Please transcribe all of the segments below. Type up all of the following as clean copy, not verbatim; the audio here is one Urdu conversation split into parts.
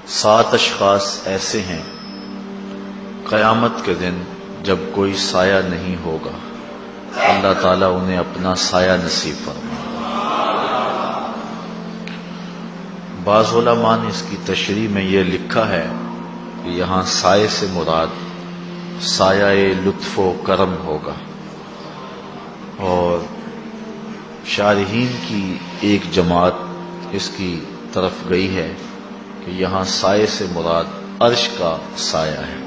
7 اشخاص ایسے ہیں قیامت کے دن جب کوئی سایہ نہیں ہوگا، اللہ تعالیٰ انہیں اپنا سایہ نصیب فرمائے۔ بعض علماء نے اس کی تشریح میں یہ لکھا ہے کہ یہاں سائے سے مراد سایہ لطف و کرم ہوگا، اور شارحین کی ایک جماعت اس کی طرف گئی ہے کہ یہاں سائے سے مراد عرش کا سایہ ہے۔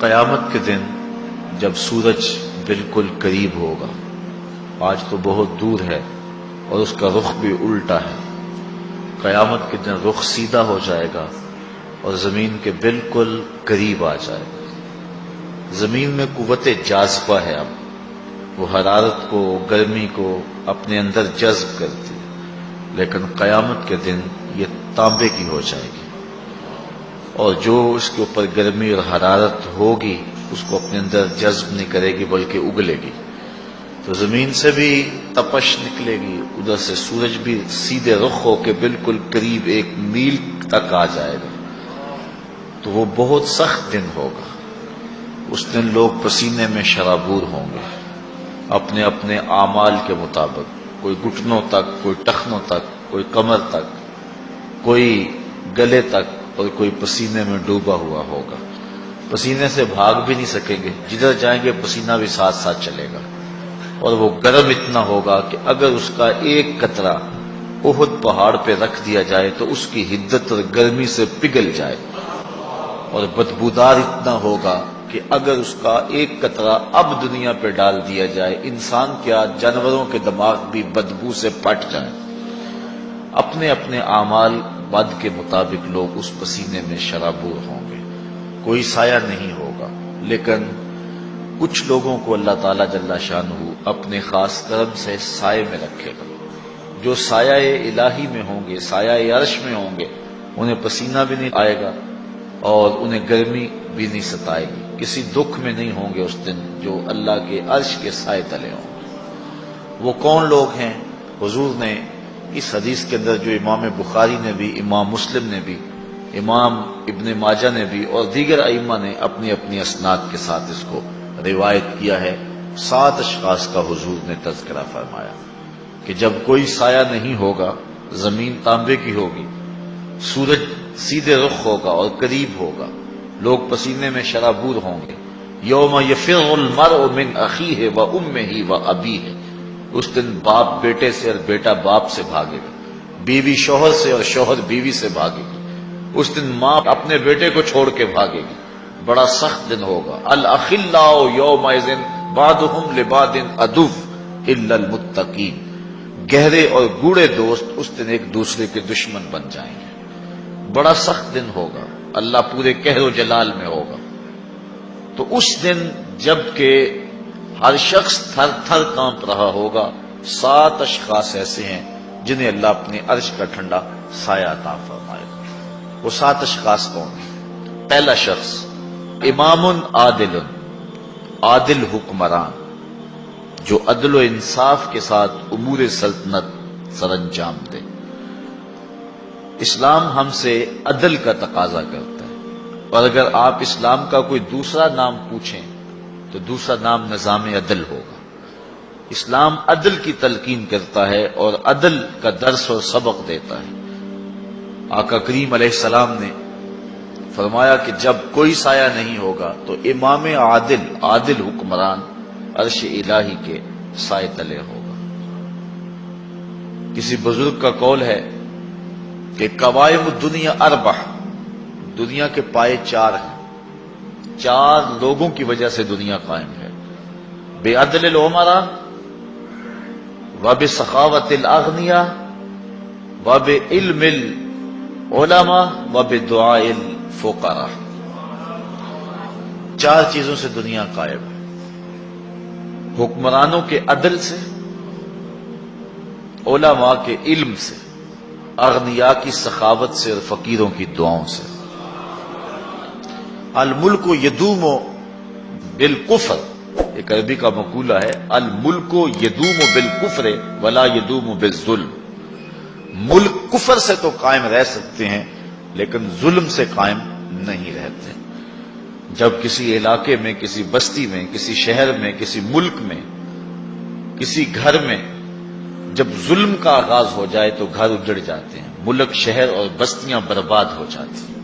قیامت کے دن جب سورج بالکل قریب ہوگا، آج تو بہت دور ہے اور اس کا رخ بھی الٹا ہے، قیامت کے دن رخ سیدھا ہو جائے گا اور زمین کے بالکل قریب آ جائے گا۔ زمین میں قوت جاذبہ ہے، اب وہ حرارت کو، گرمی کو اپنے اندر جذب کرتی ہے، لیکن قیامت کے دن یہ تانبے کی ہو جائے گی، اور جو اس کے اوپر گرمی اور حرارت ہوگی اس کو اپنے اندر جذب نہیں کرے گی بلکہ اگلے گی، تو زمین سے بھی تپش نکلے گی، ادھر سے سورج بھی سیدھے رخ ہو کے بالکل قریب 1 میل تک آ جائے گا، تو وہ بہت سخت دن ہوگا۔ اس دن لوگ پسینے میں شرابور ہوں گے، اپنے اپنے اعمال کے مطابق، کوئی گھٹنوں تک، کوئی ٹخنوں تک، کوئی کمر تک، کوئی گلے تک، اور کوئی پسینے میں ڈوبا ہوا ہوگا۔ پسینے سے بھاگ بھی نہیں سکیں گے، جدھر جائیں گے پسینہ بھی ساتھ ساتھ چلے گا، اور وہ گرم اتنا ہوگا کہ اگر اس کا ایک قطرہ احد پہاڑ پہ رکھ دیا جائے تو اس کی حدت اور گرمی سے پگھل جائے، اور بدبودار اتنا ہوگا کہ اگر اس کا ایک قطرہ اب دنیا پہ ڈال دیا جائے، انسان کیا جانوروں کے دماغ بھی بدبو سے پٹ جائیں۔ اپنے اپنے اعمال بد کے مطابق لوگ اس پسینے میں شرابور ہوں گے، کوئی سایہ نہیں ہوگا، لیکن کچھ لوگوں کو اللہ تعالیٰ جل شانہ اپنے خاص کرم سے سائے میں رکھے گا۔ جو سایہ الہی میں ہوں گے، سایہ عرش میں ہوں گے، انہیں پسینہ بھی نہیں آئے گا اور انہیں گرمی بھی نہیں ستائے گی، کسی دکھ میں نہیں ہوں گے اس دن، جو اللہ کے عرش کے سائے تلے ہوں گے۔ وہ کون لوگ ہیں؟ حضور نے اس حدیث کے اندر، جو امام بخاری نے بھی، امام مسلم نے بھی، امام ابن ماجہ نے بھی اور دیگر ائمہ نے اپنی اپنی اسناد کے ساتھ اس کو روایت کیا ہے، 7 اشخاص کا حضور نے تذکرہ فرمایا کہ جب کوئی سایہ نہیں ہوگا، زمین تانبے کی ہوگی، سورج سیدھے رخ ہوگا اور قریب ہوگا، لوگ پسینے میں شرابور ہوں گے۔ یوم یفر المرء من اخیہ و امہ و ابیہ، اس دن باپ بیٹے سے اور بیٹا باپ سے بھاگے گا، بیوی شوہر سے اور شوہر بیوی سے بھاگے گی، اس دن ماں اپنے بیٹے کو چھوڑ کے بھاگے گی، بڑا سخت دن ہوگا۔ الاخلاء یومئذ بعضهم لبعض عدو الا المتقین، گہرے اور گوڑے دوست اس دن ایک دوسرے کے دشمن بن جائیں گے، بڑا سخت دن ہوگا، اللہ پورے قہر و جلال میں ہوگا۔ تو اس دن جب کہ ہر شخص تھر تھر کانپ رہا ہوگا، 7 اشخاص ایسے ہیں جنہیں اللہ اپنے عرش کا ٹھنڈا سایہ عطا فرمائے گا۔ وہ 7 اشخاص کون ہیں؟ پہلا شخص امام عادل، عادل حکمران، جو عدل و انصاف کے ساتھ امور سلطنت سر انجام دے۔ اسلام ہم سے عدل کا تقاضا کرتا ہے، اور اگر آپ اسلام کا کوئی دوسرا نام پوچھیں تو دوسرا نام نظام عدل ہوگا۔ اسلام عدل کی تلقین کرتا ہے اور عدل کا درس اور سبق دیتا ہے۔ آقا کریم علیہ السلام نے فرمایا کہ جب کوئی سایہ نہیں ہوگا تو امام عادل، عادل حکمران عرش الہی کے سائے تلے ہوگا۔ کسی بزرگ کا قول ہے کہ قوائم الدنیا 4، دنیا کے پائے 4 ہیں، 4 لوگوں کی وجہ سے دنیا قائم ہے: بے عدل العمراء، وبسخاوت الاغنیاء، وبعلم العلماء، وبدعاء الفقراء۔ 4 چیزوں سے دنیا قائم ہے: حکمرانوں کے عدل سے، علماء کے علم سے، اغنیاء کی سخاوت سے اور فقیروں کی دعاؤں سے۔ الملک یدوم بالکفر، ایک عربی کا مقولہ ہے، الملک یدوم بالکفر ولا یدوم بالظلم، ملک کفر سے تو قائم رہ سکتے ہیں لیکن ظلم سے قائم نہیں رہتے۔ جب کسی علاقے میں، کسی بستی میں، کسی شہر میں، کسی ملک میں، کسی گھر میں جب ظلم کا آغاز ہو جائے تو گھر اجڑ جاتے ہیں، ملک، شہر اور بستیاں برباد ہو جاتی ہیں۔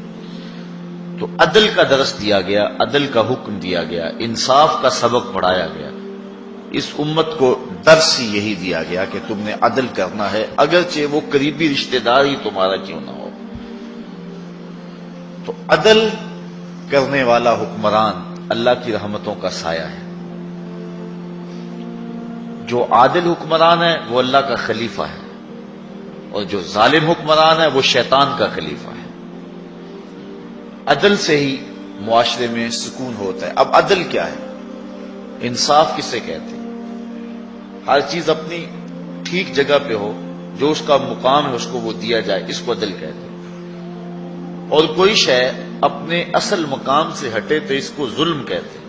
تو عدل کا درس دیا گیا، عدل کا حکم دیا گیا، انصاف کا سبق پڑھایا گیا۔ اس امت کو درس ہی یہی دیا گیا کہ تم نے عدل کرنا ہے، اگرچہ وہ قریبی رشتہ دار ہی تمہارا کیوں نہ ہو۔ تو عدل کرنے والا حکمران اللہ کی رحمتوں کا سایہ ہے۔ جو عادل حکمران ہے وہ اللہ کا خلیفہ ہے، اور جو ظالم حکمران ہے وہ شیطان کا خلیفہ ہے۔ عدل سے ہی معاشرے میں سکون ہوتا ہے۔ اب عدل کیا ہے؟ انصاف کسے کہتے ہیں؟ ہر چیز اپنی ٹھیک جگہ پہ ہو، جو اس کا مقام ہے اس کو وہ دیا جائے، اس کو عدل کہتے ہیں۔ اور کوئی شے اپنے اصل مقام سے ہٹے تو اس کو ظلم کہتے ہیں۔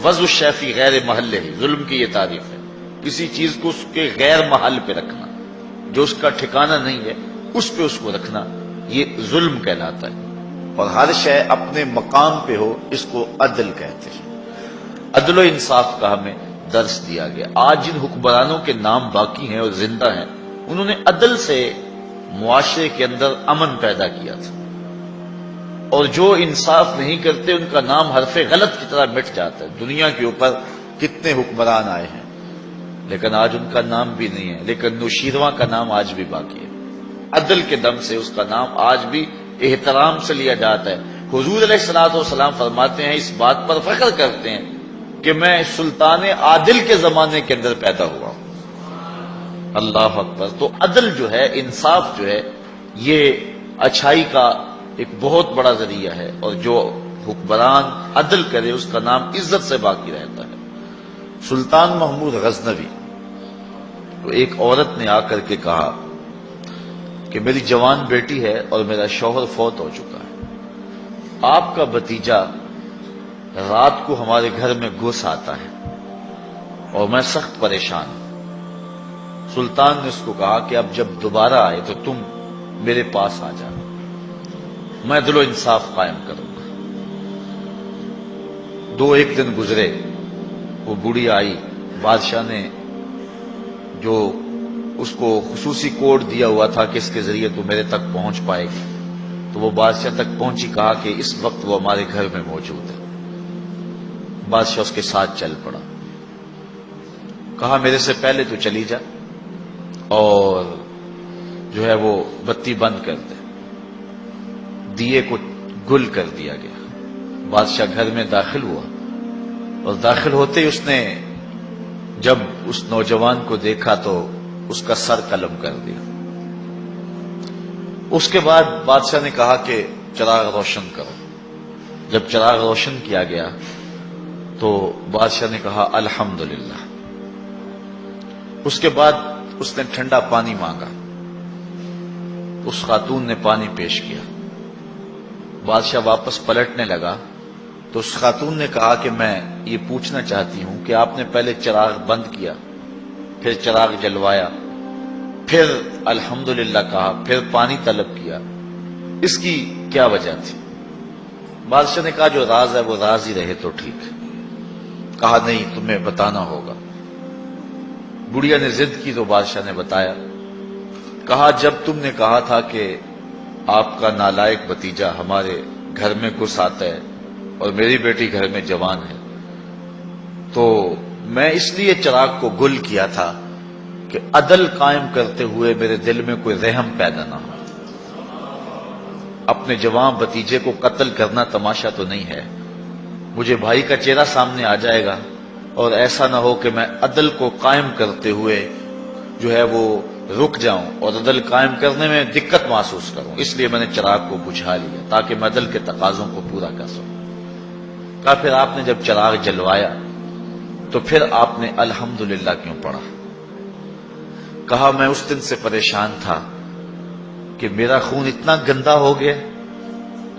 وضع الشیء فی غیر محلہ، ظلم کی یہ تعریف ہے، کسی چیز کو اس کے غیر محل پہ رکھنا، جو اس کا ٹھکانہ نہیں ہے اس پہ اس کو رکھنا، یہ ظلم کہلاتا ہے۔ اور ہر شے اپنے مقام پہ ہو، اس کو عدل کہتے ہیں۔ عدل و انصاف کا ہمیں درس دیا گیا۔ آج جن حکمرانوں کے نام باقی ہیں اور زندہ ہیں، انہوں نے عدل سے معاشرے کے اندر امن پیدا کیا تھا، اور جو انصاف نہیں کرتے ان کا نام حرف غلط کی طرح مٹ جاتا ہے۔ دنیا کے اوپر کتنے حکمران آئے ہیں لیکن آج ان کا نام بھی نہیں ہے، لیکن نوشیرواں کا نام آج بھی باقی ہے۔ عدل کے دم سے اس کا نام آج بھی احترام سے لیا جاتا ہے۔ حضور علیہ الصلوۃ والسلام فرماتے ہیں، اس بات پر فخر کرتے ہیں کہ میں سلطان عادل کے زمانے کے اندر پیدا ہوا ہوں۔ اللہ اکبر۔ تو عدل جو ہے، انصاف جو ہے، یہ اچھائی کا ایک بہت بڑا ذریعہ ہے، اور جو حکمران عدل کرے اس کا نام عزت سے باقی رہتا ہے۔ سلطان محمود غزنوی تو ایک عورت نے آ کر کے کہا کہ میری جوان بیٹی ہے اور میرا شوہر فوت ہو چکا ہے، آپ کا بھتیجا رات کو ہمارے گھر میں گھس آتا ہے اور میں سخت پریشان ہوں۔ سلطان نے اس کو کہا کہ اب جب دوبارہ آئے تو تم میرے پاس آ جانا، میں عدل و انصاف قائم کروں گا۔ دو ایک دن گزرے، وہ بوڑھی آئی، بادشاہ نے جو اس کو خصوصی کوڈ دیا ہوا تھا کہ اس کے ذریعے تو میرے تک پہنچ پائے گی، تو وہ بادشاہ تک پہنچی، کہا کہ اس وقت وہ ہمارے گھر میں موجود ہے۔ بادشاہ اس کے ساتھ چل پڑا، کہا میرے سے پہلے تو چلی جا اور جو ہے وہ بتی بند کر دے۔ دیے کو گل کر دیا گیا۔ بادشاہ گھر میں داخل ہوا، اور داخل ہوتے ہی اس نے جب اس نوجوان کو دیکھا تو اس کا سر قلم کر دیا۔ اس کے بعد بادشاہ نے کہا کہ چراغ روشن کرو۔ جب چراغ روشن کیا گیا تو بادشاہ نے کہا الحمدللہ۔ اس کے بعد اس نے ٹھنڈا پانی مانگا، اس خاتون نے پانی پیش کیا۔ بادشاہ واپس پلٹنے لگا تو اس خاتون نے کہا کہ میں یہ پوچھنا چاہتی ہوں کہ آپ نے پہلے چراغ بند کیا، پھر چراغ جلوایا، پھر الحمدللہ کہا، پھر پانی طلب کیا، اس کی کیا وجہ تھی؟ بادشاہ نے کہا جو راز ہے وہ راز ہی رہے تو ٹھیک ہے۔ کہا نہیں، تمہیں بتانا ہوگا۔ بڑھیا نے ضد کی تو بادشاہ نے بتایا۔ کہا جب تم نے کہا تھا کہ آپ کا نالائق بھتیجا ہمارے گھر میں گھس آتا ہے اور میری بیٹی گھر میں جوان ہے، تو میں اس لیے چراغ کو گل کیا تھا کہ عدل قائم کرتے ہوئے میرے دل میں کوئی رحم پیدا نہ ہو۔ اپنے جوان بھتیجے کو قتل کرنا تماشا تو نہیں ہے، مجھے بھائی کا چہرہ سامنے آ جائے گا، اور ایسا نہ ہو کہ میں عدل کو قائم کرتے ہوئے جو ہے وہ رک جاؤں اور عدل قائم کرنے میں دقت محسوس کروں، اس لیے میں نے چراغ کو بجھا لیا تاکہ میں عدل کے تقاضوں کو پورا کر سکوں۔ کہا پھر آپ نے جب چراغ جلوایا تو پھر آپ نے الحمدللہ کیوں پڑھا؟ کہا میں اس دن سے پریشان تھا کہ میرا خون اتنا گندا ہو گیا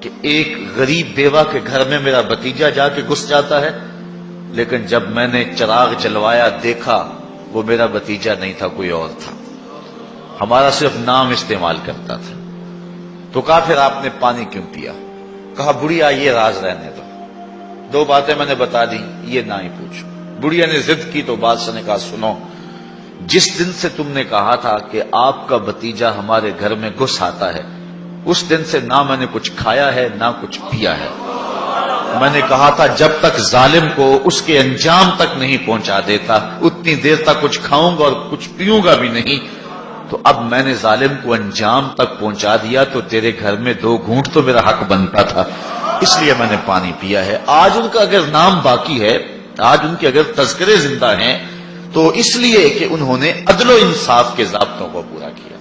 کہ ایک غریب بیوہ کے گھر میں میرا بھتیجا جا کے گھس جاتا ہے، لیکن جب میں نے چراغ جلوایا دیکھا وہ میرا بھتیجا نہیں تھا، کوئی اور تھا، ہمارا صرف نام استعمال کرتا تھا۔ تو کہا پھر آپ نے پانی کیوں پیا؟ کہا بڑھیا یہ راز رہنے دو، دو باتیں میں نے بتا دی، یہ نہ ہی پوچھو۔ بڑھیا نے ضد کی تو بادشاہ نے کہا سنو، جس دن سے تم نے کہا تھا کہ آپ کا بھتیجا ہمارے گھر میں گھس آتا ہے، اس دن سے نہ میں نے کچھ کھایا ہے نہ کچھ پیا ہے۔ میں نے کہا تھا جب تک ظالم کو اس کے انجام تک نہیں پہنچا دیتا اتنی دیر تک کچھ کھاؤں گا اور کچھ پیوں گا بھی نہیں، تو اب میں نے ظالم کو انجام تک پہنچا دیا تو تیرے گھر میں 2 گھونٹ تو میرا حق بنتا تھا، اس لیے میں نے پانی پیا ہے۔ آج ان کا اگر نام باقی ہے، آج ان کے اگر تذکرے زندہ ہیں تو اس لیے کہ انہوں نے عدل و انصاف کے ضابطوں کو پورا کیا۔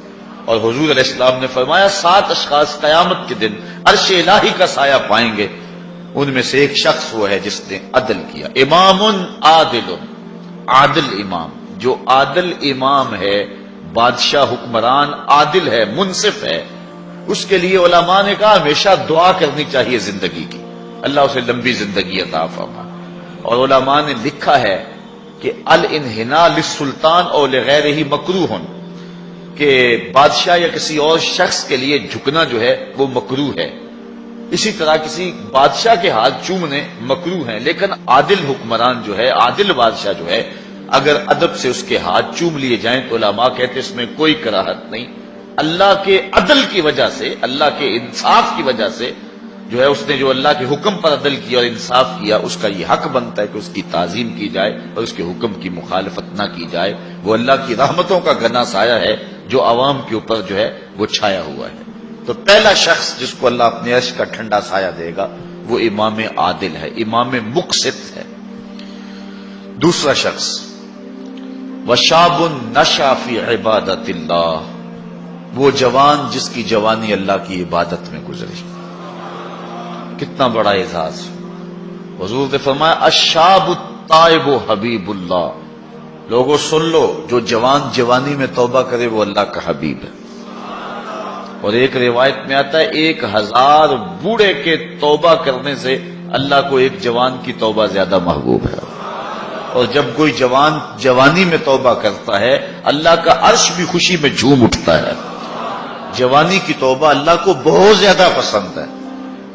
اور حضور علیہ السلام نے فرمایا 7 اشخاص قیامت کے دن عرش الہی کا سایہ پائیں گے، ان میں سے ایک شخص وہ ہے جس نے عدل کیا۔ امام عادل، عادل امام، جو عادل امام ہے، بادشاہ حکمران عادل ہے، منصف ہے، اس کے لیے علماء نے کہا ہمیشہ دعا کرنی چاہیے زندگی کی، اللہ اسے لمبی زندگی عطا فرمائے۔ اور علماء نے لکھا ہے کہ الانحناء للسلطان اور لغیرہ مکروہ، کہ بادشاہ یا کسی اور شخص کے لیے جھکنا جو ہے وہ مکروہ ہے، اسی طرح کسی بادشاہ کے ہاتھ چومنے مکروہ ہیں، لیکن عادل حکمران جو ہے، عادل بادشاہ جو ہے، اگر ادب سے اس کے ہاتھ چوم لیے جائیں تو علماء کہتے اس میں کوئی کراہت نہیں، اللہ کے عدل کی وجہ سے، اللہ کے انصاف کی وجہ سے جو ہے، اس نے جو اللہ کے حکم پر عدل کیا اور انصاف کیا، اس کا یہ حق بنتا ہے کہ اس کی تعظیم کی جائے اور اس کے حکم کی مخالفت نہ کی جائے۔ وہ اللہ کی رحمتوں کا گھنا سایہ ہے جو عوام کے اوپر جو ہے وہ چھایا ہوا ہے۔ تو پہلا شخص جس کو اللہ اپنے عرش کا ٹھنڈا سایہ دے گا وہ امام عادل ہے، امام مقسط ہے۔ دوسرا شخص وشاب نشأ فی عبادت اللہ، وہ جوان جس کی جوانی اللہ کی عبادت میں گزری۔ کتنا بڑا اعزاز! حضور نے فرمایا الشاب التائب حبیب اللہ، لوگوں سن لو، جو جوان جوانی میں توبہ کرے وہ اللہ کا حبیب ہے۔ اور ایک روایت میں آتا ہے 1000 بوڑھے کے توبہ کرنے سے اللہ کو ایک جوان کی توبہ زیادہ محبوب ہے۔ اور جب کوئی جوان جوانی میں توبہ کرتا ہے اللہ کا عرش بھی خوشی میں جھوم اٹھتا ہے۔ جوانی کی توبہ اللہ کو بہت زیادہ پسند ہے۔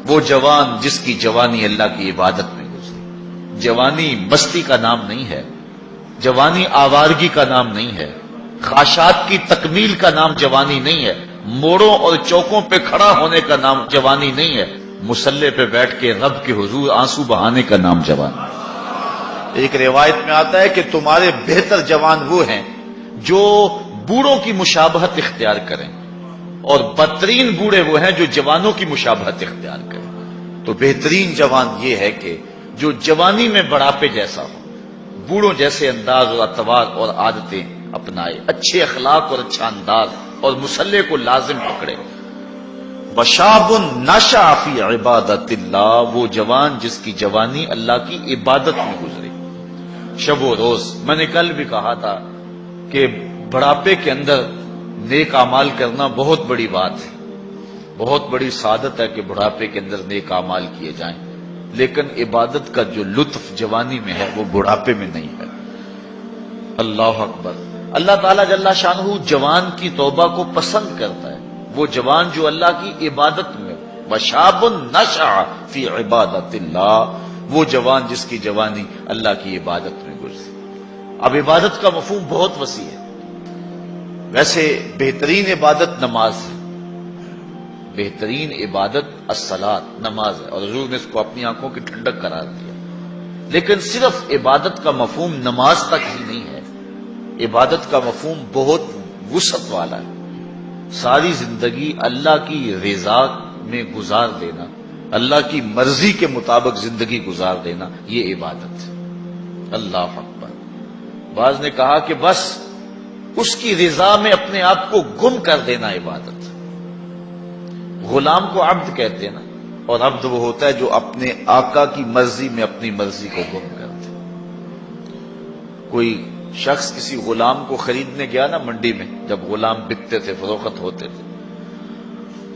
وہ جوان جس کی جوانی اللہ کی عبادت میں گزری۔ جوانی مستی کا نام نہیں ہے، جوانی آوارگی کا نام نہیں ہے، خواہشات کی تکمیل کا نام جوانی نہیں ہے، موڑوں اور چوکوں پہ کھڑا ہونے کا نام جوانی نہیں ہے، مصلی پہ بیٹھ کے رب کے حضور آنسو بہانے کا نام جوانی ہے۔ ایک روایت میں آتا ہے کہ تمہارے بہتر جوان وہ ہیں جو بوڑھوں کی مشابہت اختیار کریں، اور بدترین بوڑھے وہ ہیں جو جوانوں کی مشابہت اختیار کریں۔ تو بہترین جوان یہ ہے کہ جو جوانی میں بڑھاپے جیسا ہو، بوڑھوں جیسے انداز اور اطوار اور عادتیں اپنائے، اچھے اخلاق اور اچھا انداز اور مصلی کو لازم پکڑے۔ وشاب نشأ فی عبادت اللہ، وہ جوان جس کی جوانی اللہ کی عبادت میں گزری۔ شب و روز، میں نے کل بھی کہا تھا کہ بڑھاپے کے اندر نیک اعمال کرنا بہت بڑی بات ہے، بہت بڑی سعادت ہے کہ بڑھاپے کے اندر نیک اعمال کیے جائیں، لیکن عبادت کا جو لطف جوانی میں ہے وہ بڑھاپے میں نہیں ہے۔ اللہ اکبر! اللہ تعالیٰ جل شانہ جوان کی توبہ کو پسند کرتا ہے، وہ جوان جو اللہ کی عبادت میں، وشاب نشأ فی عبادت اللہ، وہ جوان جس کی جوانی اللہ کی عبادت میں گزری۔ اب عبادت کا مفہوم بہت وسیع ہے۔ ویسے بہترین عبادت نماز ہے، بہترین عبادت الصلاۃ، نماز ہے، اور حضور نے اس کو اپنی آنکھوں کی ٹھنڈک قرار دیا۔ لیکن صرف عبادت کا مفہوم نماز تک ہی نہیں ہے، عبادت کا مفہوم بہت وسعت والا ہے۔ ساری زندگی اللہ کی رضا میں گزار دینا، اللہ کی مرضی کے مطابق زندگی گزار دینا، یہ عبادت ہے۔ اللہ اکبر! بعض نے کہا کہ بس اس کی رضا میں اپنے آپ کو گم کر دینا عبادت ہے۔ غلام کو عبد کہتے ہیں نا، اور عبد وہ ہوتا ہے جو اپنے آقا کی مرضی میں اپنی مرضی کو گم کرتے۔ کوئی شخص کسی غلام کو خریدنے گیا نا منڈی میں، جب غلام بکتے تھے، فروخت ہوتے تھے،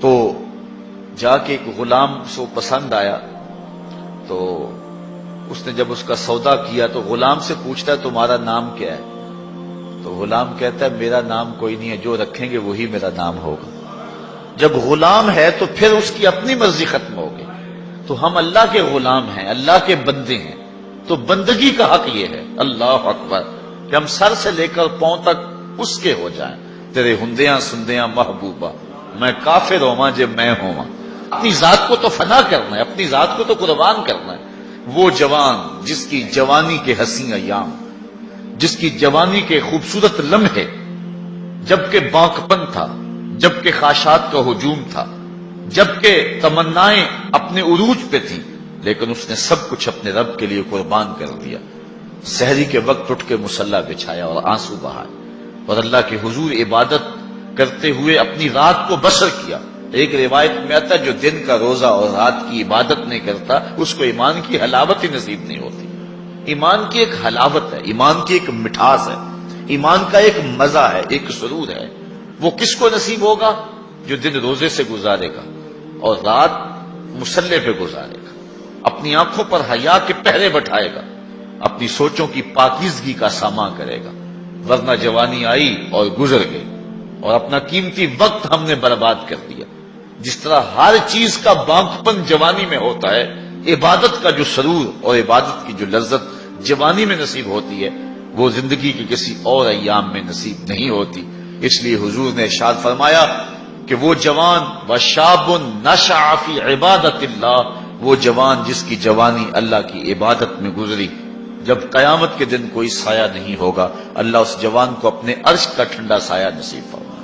تو جا کے ایک غلام کو پسند آیا، تو اس نے جب اس کا سودا کیا تو غلام سے پوچھتا ہے تمہارا نام کیا ہے؟ تو غلام کہتا ہے میرا نام کوئی نہیں ہے، جو رکھیں گے وہی میرا نام ہوگا۔ جب غلام ہے تو پھر اس کی اپنی مرضی ختم ہو گئی. تو ہم اللہ کے غلام ہیں، اللہ کے بندے ہیں، تو بندگی کا حق یہ ہے اللہ اکبر کہ ہم سر سے لے کر پاؤں تک اس کے ہو جائیں. تیرے ہندیاں سندیاں محبوبہ میں کافر ہوواں جے میں ہوواں. اپنی ذات کو تو فنا کرنا ہے، اپنی ذات کو تو قربان کرنا ہے. وہ جوان جس کی جوانی کے حسین ایام، جس کی جوانی کے خوبصورت لمحے جبکہ بانکپن تھا، جبکہ خواہشات کا ہجوم تھا، جبکہ تمنائیں اپنے عروج پہ تھیں، لیکن اس نے سب کچھ اپنے رب کے لیے قربان کر دیا. سحری کے وقت اٹھ کے مصلی بچھایا اور آنسو بہائے اور اللہ کے حضور عبادت کرتے ہوئے اپنی رات کو بسر کیا. ایک روایت میں آتا ہے جو دن کا روزہ اور رات کی عبادت نہیں کرتا اس کو ایمان کی حلاوت ہی نصیب نہیں ہوتی. ایمان کی ایک حلاوت ہے، ایمان کی ایک مٹھاس ہے، ایمان کا ایک مزہ ہے، ایک سرور ہے. وہ کس کو نصیب ہوگا؟ جو دن روزے سے گزارے گا اور رات مصلی پہ گزارے گا، اپنی آنکھوں پر حیا کے پہرے بٹھائے گا، اپنی سوچوں کی پاکیزگی کا سامان کرے گا. ورنہ جوانی آئی اور گزر گئی اور اپنا قیمتی وقت ہم نے برباد کر دیا. جس طرح ہر چیز کا بانکپن جوانی میں ہوتا ہے، عبادت کا جو سرور اور عبادت کی جو لذت جوانی میں نصیب ہوتی ہے وہ زندگی کے کسی اور ایام میں نصیب نہیں ہوتی. اس لیے حضور نے ارشاد فرمایا کہ وہ جوان وشاب نشأ فی عبادت اللہ، وہ جوان جس کی جوانی اللہ کی عبادت میں گزری، جب قیامت کے دن کوئی سایہ نہیں ہوگا اللہ اس جوان کو اپنے عرش کا ٹھنڈا سایہ نصیب فرمائے.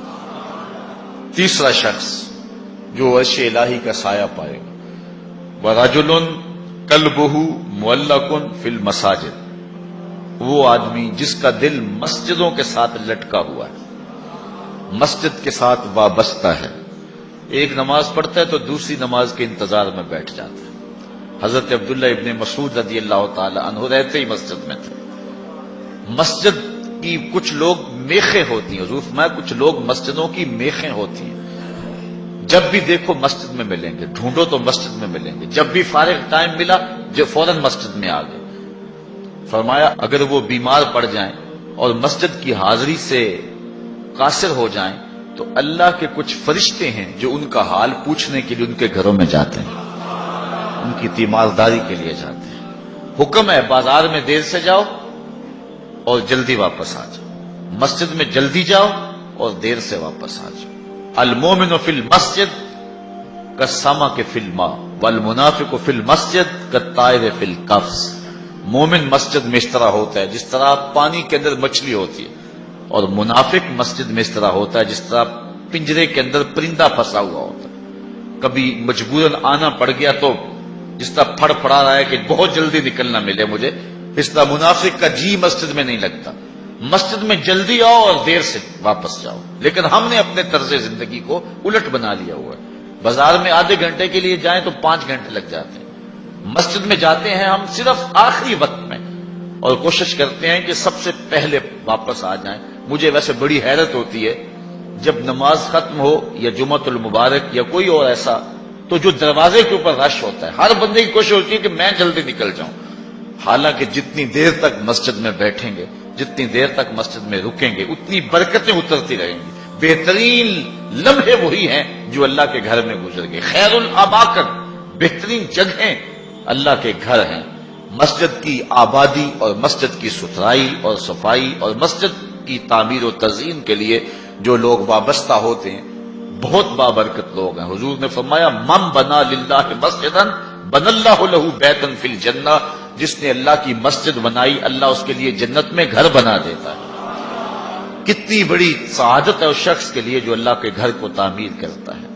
تیسرا شخص جو عرش الہی کا سایہ پائے گا، وَرَجُلٌ قَلْبُهُ مُعَلَّقٌ فِي الْمَسَاجِدِ، وہ آدمی جس کا دل مسجدوں کے ساتھ لٹکا ہوا ہے، مسجد کے ساتھ وابستہ ہے. ایک نماز پڑھتا ہے تو دوسری نماز کے انتظار میں بیٹھ جاتا ہے. حضرت عبداللہ ابن مسعود رضی اللہ تعالی عنہ رہتے ہی مسجد میں تھے. مسجد کی کچھ لوگ میخیں ہوتی ہیں، حضور فرمایا کچھ لوگ مسجدوں کی میخیں ہوتی ہیں، جب بھی دیکھو مسجد میں ملیں گے، ڈھونڈو تو مسجد میں ملیں گے، جب بھی فارغ ٹائم ملا جو فوراً مسجد میں آ گئے. فرمایا اگر وہ بیمار پڑ جائیں اور مسجد کی حاضری سے قاصر ہو جائیں تو اللہ کے کچھ فرشتے ہیں جو ان کا حال پوچھنے کے لیے ان کے گھروں میں جاتے ہیں، ان کی تیمارداری کے لیے جاتے ہیں. حکم ہے بازار میں دیر سے جاؤ اور جلدی واپس آ جاؤ، مسجد میں جلدی جاؤ اور دیر سے واپس آ جاؤ. المومن فی المسجد کالسمک فی الماء والمنافق فی المسجد کالطائر فی القفص. مومن مسجد میں اس طرح ہوتا ہے جس طرح پانی کے اندر مچھلی ہوتی ہے، اور منافق مسجد میں اس طرح ہوتا ہے جس طرح پنجرے کے اندر پرندہ پھنسا ہوا ہوتا ہے. کبھی مجبوراً آنا پڑ گیا تو جس طرح پھڑ پڑا رہا ہے کہ بہت جلدی نکلنا ملے مجھے، اس طرح منافق کا جی مسجد میں نہیں لگتا. مسجد میں جلدی آؤ اور دیر سے واپس جاؤ. لیکن ہم نے اپنے طرز زندگی کو الٹ بنا لیا ہوا ہے. بازار میں آدھے گھنٹے کے لیے جائیں تو 5 گھنٹے لگ جاتے ہیں. مسجد میں جاتے ہیں ہم صرف آخری وقت میں اور کوشش کرتے ہیں کہ سب سے پہلے واپس آ جائیں. مجھے ویسے بڑی حیرت ہوتی ہے جب نماز ختم ہو یا جمعۃ المبارک یا کوئی اور ایسا، تو جو دروازے کے اوپر رش ہوتا ہے ہر بندے کی کوشش ہوتی ہے کہ میں جلدی نکل جاؤں. حالانکہ جتنی دیر تک مسجد میں بیٹھیں گے، جتنی دیر تک مسجد میں رکیں گے، اتنی برکتیں اترتی رہیں گی. بہترین لمحے وہی ہیں جو اللہ کے گھر میں گزر گئے. خیر الاماکن، بہترین جگہیں اللہ کے گھر ہیں. مسجد کی آبادی اور مسجد کی ستھرائی اور صفائی اور مسجد کی تعمیر و تزئین کے لیے جو لوگ وابستہ ہوتے ہیں بہت بابرکت لوگ ہیں. حضور نے فرمایا من بنا للہ مسجدا بن اللہ لہ بیتا فی الجنہ، جس نے اللہ کی مسجد بنائی اللہ اس کے لیے جنت میں گھر بنا دیتا ہے. کتنی بڑی سعادت ہے اس شخص کے لیے جو اللہ کے گھر کو تعمیر کرتا ہے.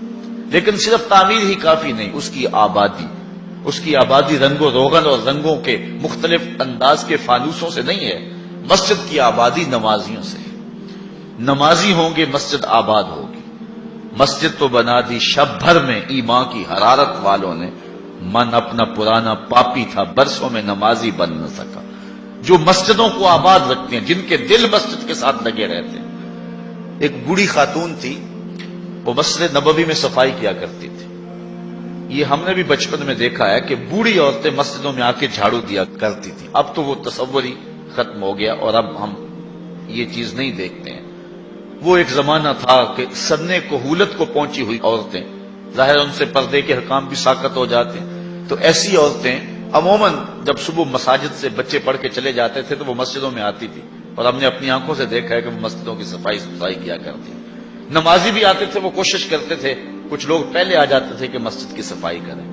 لیکن صرف تعمیر ہی کافی نہیں، اس کی آبادی رنگ و روغن اور رنگوں کے مختلف انداز کے فانوسوں سے نہیں ہے. مسجد کی آبادی نمازیوں سے ہے. نمازی ہوں گے مسجد آباد ہوگی. مسجد تو بنا دی شب بھر میں ایمان کی حرارت والوں نے، من اپنا پرانا پاپی تھا برسوں میں نمازی بن نہ سکا. جو مسجدوں کو آباد رکھتے ہیں، جن کے دل مسجد کے ساتھ لگے رہتے ہیں. ایک بوڑھی خاتون تھی، وہ مسجد نبوی میں صفائی کیا کرتی تھی. یہ ہم نے بھی بچپن میں دیکھا ہے کہ بوڑھی عورتیں مسجدوں میں آ کے جھاڑو دیا کرتی تھی. اب تو وہ تصور ہی ختم ہو گیا اور اب ہم یہ چیز نہیں دیکھتے ہیں. وہ ایک زمانہ تھا کہ سنِ کہولت کو پہنچی ہوئی عورتیں، ظاہر ان سے پردے کے حکام بھی ساقط ہو جاتے ہیں، تو ایسی عورتیں عموماً جب صبح مساجد سے بچے پڑھ کے چلے جاتے تھے تو وہ مسجدوں میں آتی تھی، اور ہم نے اپنی آنکھوں سے دیکھا ہے کہ وہ مسجدوں کی صفائی ستھرائی کیا کرتی. نمازی بھی آتے تھے، وہ کوشش کرتے تھے، کچھ لوگ پہلے آ جاتے تھے کہ مسجد کی صفائی کریں،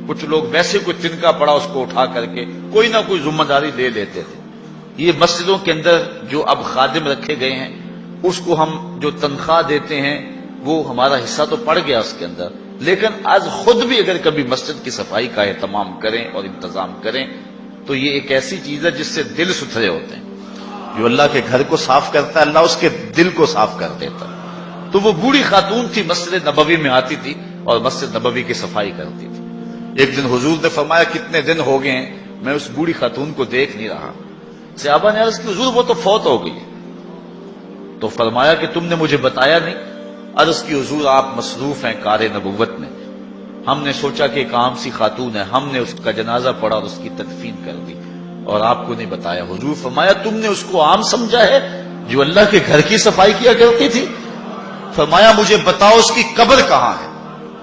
کچھ لوگ ویسے کوئی تنکا پڑا اس کو اٹھا کر کے کوئی نہ کوئی ذمہ داری لے لیتے تھے. یہ مسجدوں کے اندر جو اب خادم رکھے گئے ہیں اس کو ہم جو تنخواہ دیتے ہیں وہ ہمارا حصہ تو پڑ گیا اس کے اندر، لیکن آج خود بھی اگر کبھی مسجد کی صفائی کا اہتمام کریں اور انتظام کریں تو یہ ایک ایسی چیز ہے جس سے دل ستھرے ہوتے ہیں. جو اللہ کے گھر کو صاف کرتا ہے اللہ اس کے دل کو صاف کر دیتا ہے. تو وہ بوڑھی خاتون تھی، مسجد نبوی میں آتی تھی اور مسجد نبوی کی صفائی کرتی تھی. ایک دن حضور نے فرمایا کتنے دن ہو گئے ہیں میں اس بوڑھی خاتون کو دیکھ نہیں رہا. صحابہ نے عرض کی حضور وہ تو فوت ہو گئی. تو فرمایا کہ تم نے مجھے بتایا نہیں. عرض کی حضور آپ مصروف ہیں کار نبوت میں، ہم نے سوچا کہ ایک عام سی خاتون ہے، ہم نے اس کا جنازہ پڑھا اور اس کی تدفین کر دی اور آپ کو نہیں بتایا. حضور فرمایا تم نے اس کو عام سمجھا ہے جو اللہ کے گھر کی صفائی کیا کرتی تھی؟ فرمایا مجھے بتاؤ اس کی قبر کہاں ہے.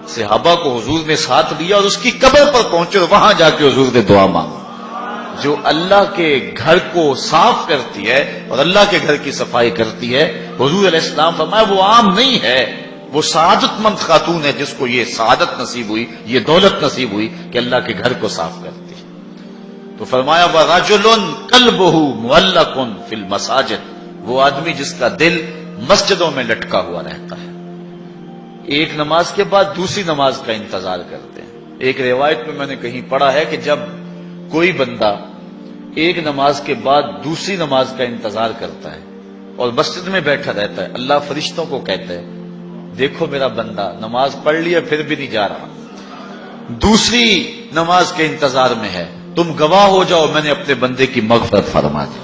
صحابہ کو حضور نے ساتھ لیا اور اس کی قبر پر پہنچے اور وہاں جا کے حضور نے دعا مانگی. جو اللہ کے گھر کو صاف کرتی ہے اور اللہ کے گھر کی صفائی کرتی ہے، حضور علیہ السلام فرمایا وہ عام نہیں ہے، وہ سعادت مند خاتون ہے جس کو یہ سعادت نصیب ہوئی، یہ دولت نصیب ہوئی کہ اللہ کے گھر کو صاف کرتی ہے. تو فرمایا وَرَجُلٌ قَلْبُهُ مُعَلَّقٌ فِي الْمَسَاجِدِ، وہ آدمی جس کا دل مسجدوں میں لٹکا ہوا رہتا ہے، ایک نماز کے بعد دوسری نماز کا انتظار کرتے ہیں. ایک روایت میں نے کہیں پڑھا ہے کہ جب کوئی بندہ ایک نماز کے بعد دوسری نماز کا انتظار کرتا ہے اور مسجد میں بیٹھا رہتا ہے، اللہ فرشتوں کو کہتا ہے دیکھو میرا بندہ نماز پڑھ لیا پھر بھی نہیں جا رہا، دوسری نماز کے انتظار میں ہے، تم گواہ ہو جاؤ میں نے اپنے بندے کی مغفرت فرما دی.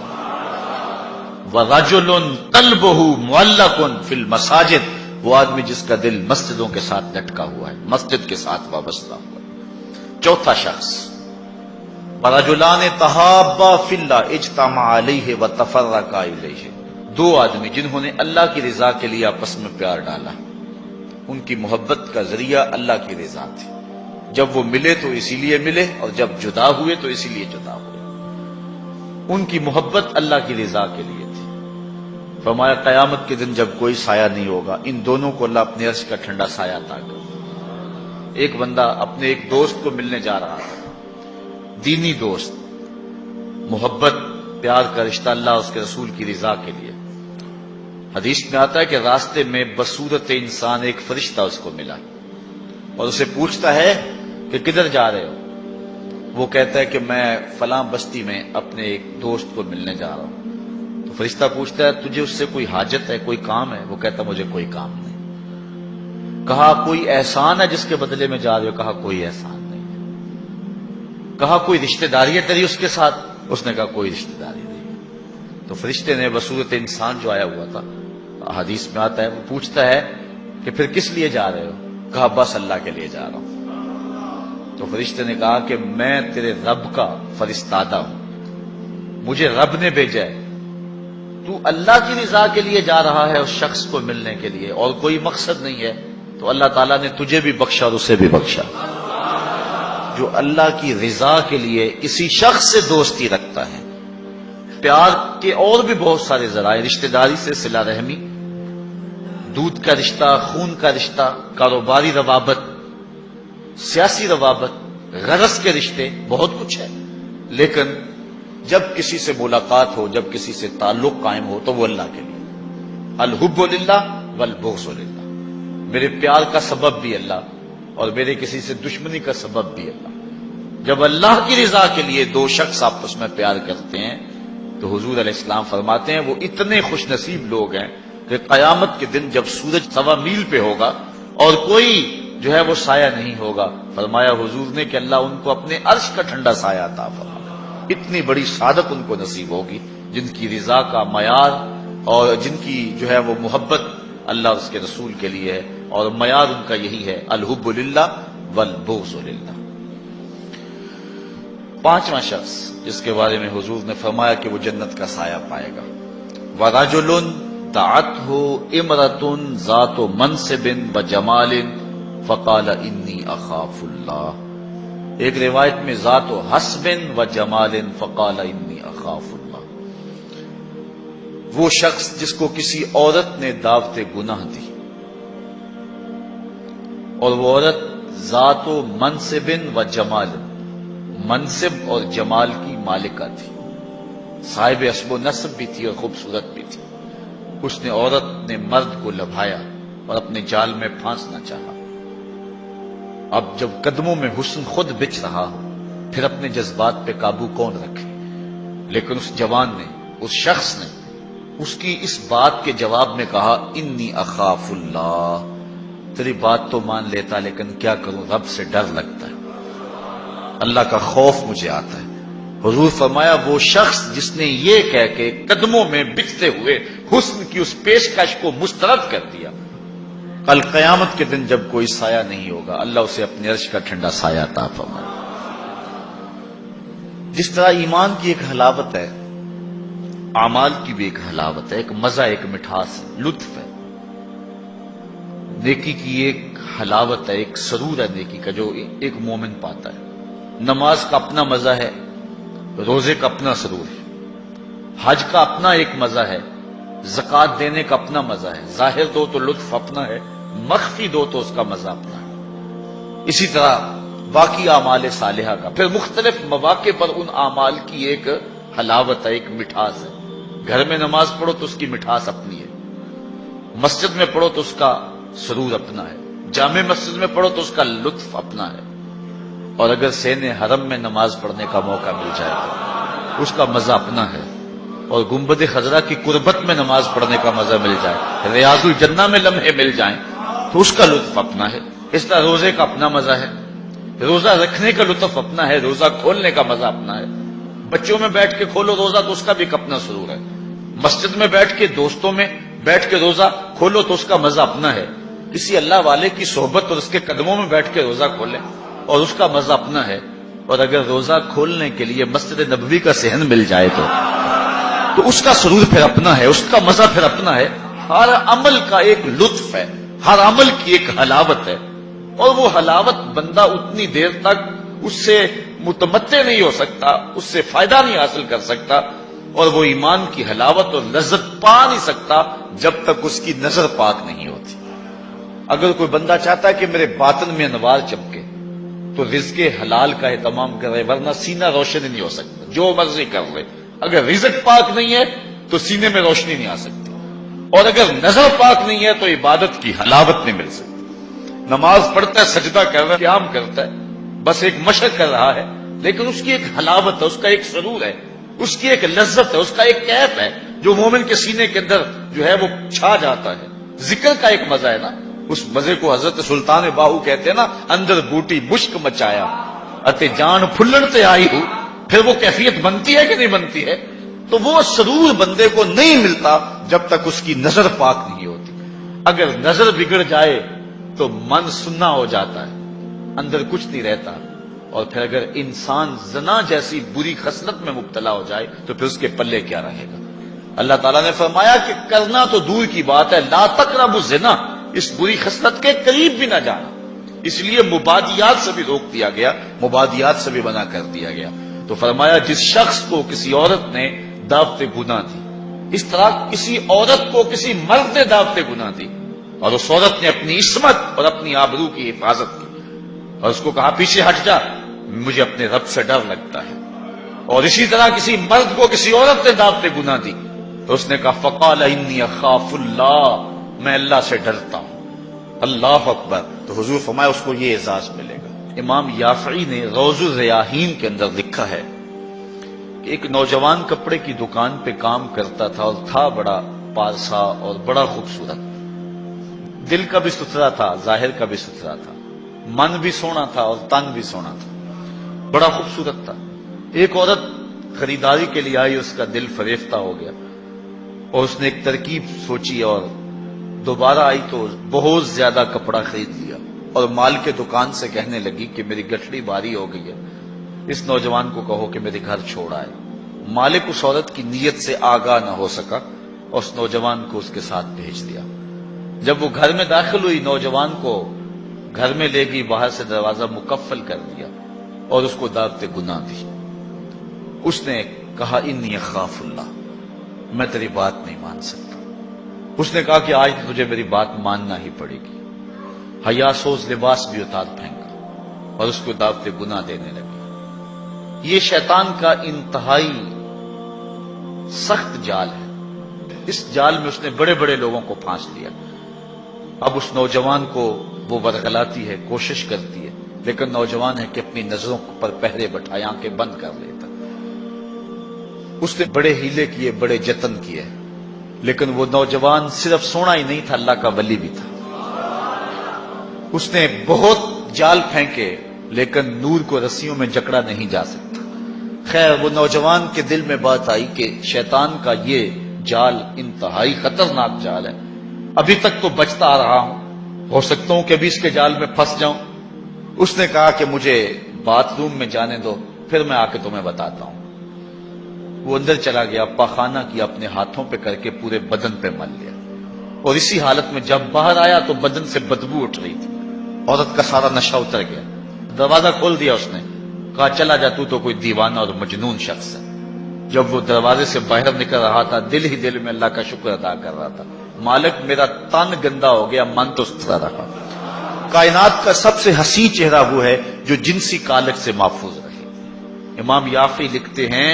وَرَجُلٌ قَلْبُهُ مُعَلَّقٌ فِي الْمَسَاجِدِ، وہ آدمی جس کا دل مسجدوں کے ساتھ لٹکا ہوا ہے، مسجد کے ساتھ وابستہ ہوا ہے. چوتھا شخص وَرَجُلَانِ تَحَابَّا فِي اللَّهِ اجْتَمَعَا عَلَيْهِ وَتَفَرَّقَا إِلَيْهِ، دو آدمی جنہوں نے اللہ کی رضا کے لیے آپس میں پیار ڈالا، ان کی محبت کا ذریعہ اللہ کی رضا تھی. جب وہ ملے تو اسی لیے ملے اور جب جدا ہوئے تو اسی لیے جدا ہوئے. ان کی محبت اللہ کی رضا کے لیے تھی. فرمایا قیامت کے دن جب کوئی سایہ نہیں ہوگا ان دونوں کو اللہ اپنے عرش کا ٹھنڈا سایہ عطا کرے. ایک بندہ اپنے ایک دوست کو ملنے جا رہا تھا، دینی دوست، محبت پیار کا رشتہ اللہ اس کے رسول کی رضا کے لیے. حدیث میں آتا ہے کہ راستے میں بصورت انسان ایک فرشتہ اس کو ملا اور اسے پوچھتا ہے کہ کدھر جا رہے ہو؟ وہ کہتا ہے کہ میں فلاں بستی میں اپنے ایک دوست کو ملنے جا رہا ہوں. تو فرشتہ پوچھتا ہے تجھے اس سے کوئی حاجت ہے، کوئی کام ہے؟ وہ کہتا مجھے کوئی کام نہیں. کہا کوئی احسان ہے جس کے بدلے میں جا رہے ہو؟ کہا کوئی احسان نہیں. کہا کوئی رشتہ داری ہے تیری اس کے ساتھ؟ اس نے کہا کوئی رشتہ داری نہیں. تو فرشتے نے بصورت انسان جو آیا ہوا تھا، حدیث میں آتا ہے، وہ پوچھتا ہے کہ پھر کس لیے جا رہے ہو؟ کہا بس اللہ کے لیے جا رہا ہوں. تو فرشتے نے کہا کہ میں تیرے رب کا فرستادہ ہوں، مجھے رب نے بھیجا ہے، تو اللہ کی رضا کے لیے جا رہا ہے اس شخص کو ملنے کے لیے اور کوئی مقصد نہیں ہے، تو اللہ تعالیٰ نے تجھے بھی بخشا اور اسے بھی بخشا. جو اللہ کی رضا کے لیے کسی شخص سے دوستی رکھتا ہے، پیار کے اور بھی بہت سارے ذرائع، رشتہ داری سے صلہ رحمی، دودھ کا رشتہ، خون کا رشتہ، کاروباری روابط، سیاسی روابط، غرض کے رشتے، بہت کچھ ہے، لیکن جب کسی سے ملاقات ہو، جب کسی سے تعلق قائم ہو تو وہ اللہ کے لیے. الحب للہ والبغض للہ، میرے پیار کا سبب بھی اللہ اور میرے کسی سے دشمنی کا سبب بھی اللہ. جب اللہ کی رضا کے لیے دو شخص آپس میں پیار کرتے ہیں تو حضور علیہ السلام فرماتے ہیں وہ اتنے خوش نصیب لوگ ہیں کہ قیامت کے دن جب سورج 1.25 میل پہ ہوگا اور کوئی جو ہے وہ سایہ نہیں ہوگا، فرمایا حضور نے کہ اللہ ان کو اپنے عرش کا ٹھنڈا سایہ عطا فرمائے. اتنی بڑی سعادت ان کو نصیب ہوگی جن کی رضا کا معیار اور جن کی جو ہے وہ محبت اللہ اس کے رسول کے لیے ہے، اور معیار ان کا یہی ہے الحب للہ والبغض للہ. پانچواں شخص جس کے بارے میں حضور نے فرمایا کہ وہ جنت کا سایہ پائے گا، وَرَجُلٌ دعته امرأة ذات منصب وجمال فقال انی اخاف اللہ۔ ایک روایت میں ذات حسب وجمال فقال انی اخاف اللہ۔ وہ شخص جس کو کسی عورت نے دعوت گناہ دی اور وہ عورت ذات و منصب و جمال، منصب اور جمال کی مالکہ تھی، صاحب حسب و نسب بھی تھی اور خوبصورت بھی تھی۔ اس نے عورت نے مرد کو لبھایا اور اپنے جال میں پھانسنا چاہا۔ اب جب قدموں میں حسن خود بچ رہا پھر اپنے جذبات پہ قابو کون رکھے؟ لیکن اس جوان نے، اس شخص نے اس کی اس بات کے جواب میں کہا انی اخاف اللہ، تیری بات تو مان لیتا لیکن کیا کروں، رب سے ڈر لگتا ہے، اللہ کا خوف مجھے آتا ہے۔ حضور فرمایا وہ شخص جس نے یہ کہہ کے قدموں میں بچتے ہوئے حسن کی اس پیشکش کو مسترد کر دیا، کل قیامت کے دن جب کوئی سایہ نہیں ہوگا اللہ اسے اپنے عرش کا ٹھنڈا سایہ عطا فرمائے۔ جس طرح ایمان کی ایک حلاوت ہے، اعمال کی بھی ایک حلاوت ہے، ایک مزہ، ایک مٹھاس ہے، لطف ہے۔ نیکی کی ایک حلاوت ہے، ایک سرور ہے نیکی کا جو ایک مومن پاتا ہے۔ نماز کا اپنا مزہ ہے، روزے کا اپنا سرور ہے، حج کا اپنا ایک مزہ ہے، زکوٰۃ دینے کا اپنا مزہ ہے، ظاہر دو تو لطف اپنا ہے، مخفی دو تو اس کا مزہ اپنا ہے۔ اسی طرح باقی اعمال صالحہ کا پھر مختلف مواقع پر ان اعمال کی ایک حلاوت ہے، ایک مٹھاس ہے۔ گھر میں نماز پڑھو تو اس کی مٹھاس اپنی ہے، مسجد میں پڑھو تو اس کا سرور اپنا ہے، جامع مسجد میں پڑھو تو اس کا لطف اپنا ہے، اور اگر سین حرم میں نماز پڑھنے کا موقع مل جائے تو اس کا مزہ اپنا ہے، اور گنبد خضرا کی قربت میں نماز پڑھنے کا مزہ مل جائے، ریاض الجنہ میں لمحے مل جائیں تو اس کا لطف اپنا ہے۔ اس طرح روزے کا اپنا مزہ ہے، روزہ رکھنے کا لطف اپنا ہے، روزہ کھولنے کا مزہ اپنا ہے۔ بچوں میں بیٹھ کے کھولو روزہ تو اس کا بھی ایک اپنا سرور ہے، مسجد میں بیٹھ کے دوستوں میں بیٹھ کے روزہ کھولو تو اس کا مزہ اپنا ہے، کسی اللہ والے کی صحبت اور اس کے قدموں میں بیٹھ کے روزہ کھولیں اور اس کا مزہ اپنا ہے، اور اگر روزہ کھولنے کے لیے مسجد نبوی کا صحن مل جائے تو اس کا سرور پھر اپنا ہے، اس کا مزہ پھر اپنا ہے۔ ہر عمل کا ایک لطف ہے، ہر عمل کی ایک حلاوت ہے، اور وہ حلاوت بندہ اتنی دیر تک اس سے متمتع نہیں ہو سکتا، اس سے فائدہ نہیں حاصل کر سکتا، اور وہ ایمان کی حلاوت اور لذت پا نہیں سکتا جب تک اس کی نظر پاک نہیں ہوتی۔ اگر کوئی بندہ چاہتا ہے کہ میرے باطن میں انوار چمکے تو رزق حلال کا اہتمام کرے، ورنہ سینہ روشن نہیں ہو سکتا، جو مرضی کر لے۔ اگر رزق پاک نہیں ہے تو سینے میں روشنی نہیں آ سکتی، اور اگر نظر پاک نہیں ہے تو عبادت کی حلاوت نہیں مل سکتی۔ نماز پڑھتا ہے، سجدہ کر رہا ہے، قیام کرتا ہے، بس ایک مشق کر رہا ہے، لیکن اس کی ایک حلاوت ہے، اس کا ایک سرور ہے، اس کی ایک لذت ہے، اس کا ایک کیف ہے جو مومن کے سینے کے اندر جو ہے وہ چھا جاتا ہے۔ ذکر کا ایک مزہ ہے نا، اس مزے کو حضرت سلطان باہو کہتے ہیں نا، اندر بوٹی مشک مچایا اتے جان پھلن تے آئی ہوں، پھر وہ کیفیت بنتی ہے کہ نہیں بنتی ہے؟ تو وہ سرور بندے کو نہیں ملتا جب تک اس کی نظر پاک نہیں ہوتی۔ اگر نظر بگڑ جائے تو من سننا ہو جاتا ہے، اندر کچھ نہیں رہتا، اور پھر اگر انسان زنا جیسی بری خصلت میں مبتلا ہو جائے تو پھر اس کے پلے کیا رہے گا؟ اللہ تعالیٰ نے فرمایا کہ کرنا تو دور کی بات ہے، لا تقربوا الزنا، اس بری خصلت کے قریب بھی نہ جانا۔ اس لیے مبادیات سے بھی روک دیا گیا، مبادیات سے بھی منع کر دیا گیا۔ تو فرمایا جس شخص کو کسی عورت نے دعوت گناہ دی، اس طرح کسی عورت کو کسی مرد نے دعوت گناہ دی اور اس عورت نے اپنی عصمت اور اپنی آبرو کی حفاظت کی اور اس کو کہا پیچھے ہٹ جا، مجھے اپنے رب سے ڈر لگتا ہے، اور اسی طرح کسی مرد کو کسی عورت نے دعوت گناہ دی تو اس نے کہا فقال انی اخاف اللہ، میں اللہ سے ڈرتا ہوں۔ اللہ اکبر۔ تو حضور فرمایا اس کو یہ اعزاز ملے گا۔ امام یافعی نے روض الریاحین کے اندر لکھا ہے کہ ایک نوجوان کپڑے کی دکان پہ کام کرتا تھا اور تھا بڑا پارسا اور بڑا خوبصورت، دل کا بھی ستھرا تھا، ظاہر کا بھی ستھرا تھا، من بھی سونا تھا اور تن بھی سونا تھا، بڑا خوبصورت تھا۔ ایک عورت خریداری کے لیے آئی، اس کا دل فریفتہ ہو گیا اور اس نے ایک ترکیب سوچی اور دوبارہ آئی تو بہت زیادہ کپڑا خرید لیا اور مال کے دکان سے کہنے لگی کہ میری گٹھڑی بھاری ہو گئی ہے، اس نوجوان کو کہو کہ میرے گھر چھوڑ آئے۔ مالک اس عورت کی نیت سے آگاہ نہ ہو سکا اور اس نوجوان کو اس کے ساتھ بھیج دیا۔ جب وہ گھر میں داخل ہوئی، نوجوان کو گھر میں لے گئی، باہر سے دروازہ مقفل کر دیا اور اس کو دعوت گناہ دی۔ اس نے کہا انی اخاف اللہ، میں تیری بات نہیں مان سکتا۔ اس نے کہا کہ آج تجھے میری بات ماننا ہی پڑے گی۔ حیا سوز لباس بھی اتار پھینکا اور اس کو دعوت گناہ دینے لگی۔ یہ شیطان کا انتہائی سخت جال ہے۔ اس جال میں اس نے بڑے بڑے لوگوں کو پھانس لیا۔ اب اس نوجوان کو وہ ورغلاتی ہے، کوشش کرتی ہے، لیکن نوجوان ہے کہ اپنی نظروں پر پہرے بٹھائے، آنکھیں بند کر لیتا۔ اس نے بڑے ہیلے کیے، بڑے جتن کیے، لیکن وہ نوجوان صرف سونا ہی نہیں تھا، اللہ کا ولی بھی تھا۔ اس نے بہت جال پھینکے، لیکن نور کو رسیوں میں جکڑا نہیں جا سکتا۔ خیر، وہ نوجوان کے دل میں بات آئی کہ شیطان کا یہ جال انتہائی خطرناک جال ہے، ابھی تک تو بچتا آ رہا ہوں، ہو سکتا ہوں کہ ابھی اس کے جال میں پھنس جاؤں۔ اس نے کہا کہ مجھے باتھ روم میں جانے دو، پھر میں آ کے تمہیں بتاتا ہوں۔ وہ اندر چلا گیا، پاخانہ کیا، اپنے ہاتھوں پہ کر کے پورے بدن پہ مل لیا، اور اسی حالت میں جب باہر آیا تو بدن سے بدبو اٹھ رہی تھی۔ عورت کا سارا نشہ اتر گیا۔ دروازہ کھول دیا اس نے، کہا چلا جا، تو کوئی دیوانہ اور مجنون شخص ہے۔ جب وہ دروازے سے باہر نکل رہا تھا، دل ہی دل میں اللہ کا شکر ادا کر رہا تھا، مالک میرا تن گندا ہو گیا، من تو ستھرا رہا۔ کائنات کا سب سے حسین چہرہ وہ ہے جو جنسی کالک سے محفوظ رہے۔ امام یافعی لکھتے ہیں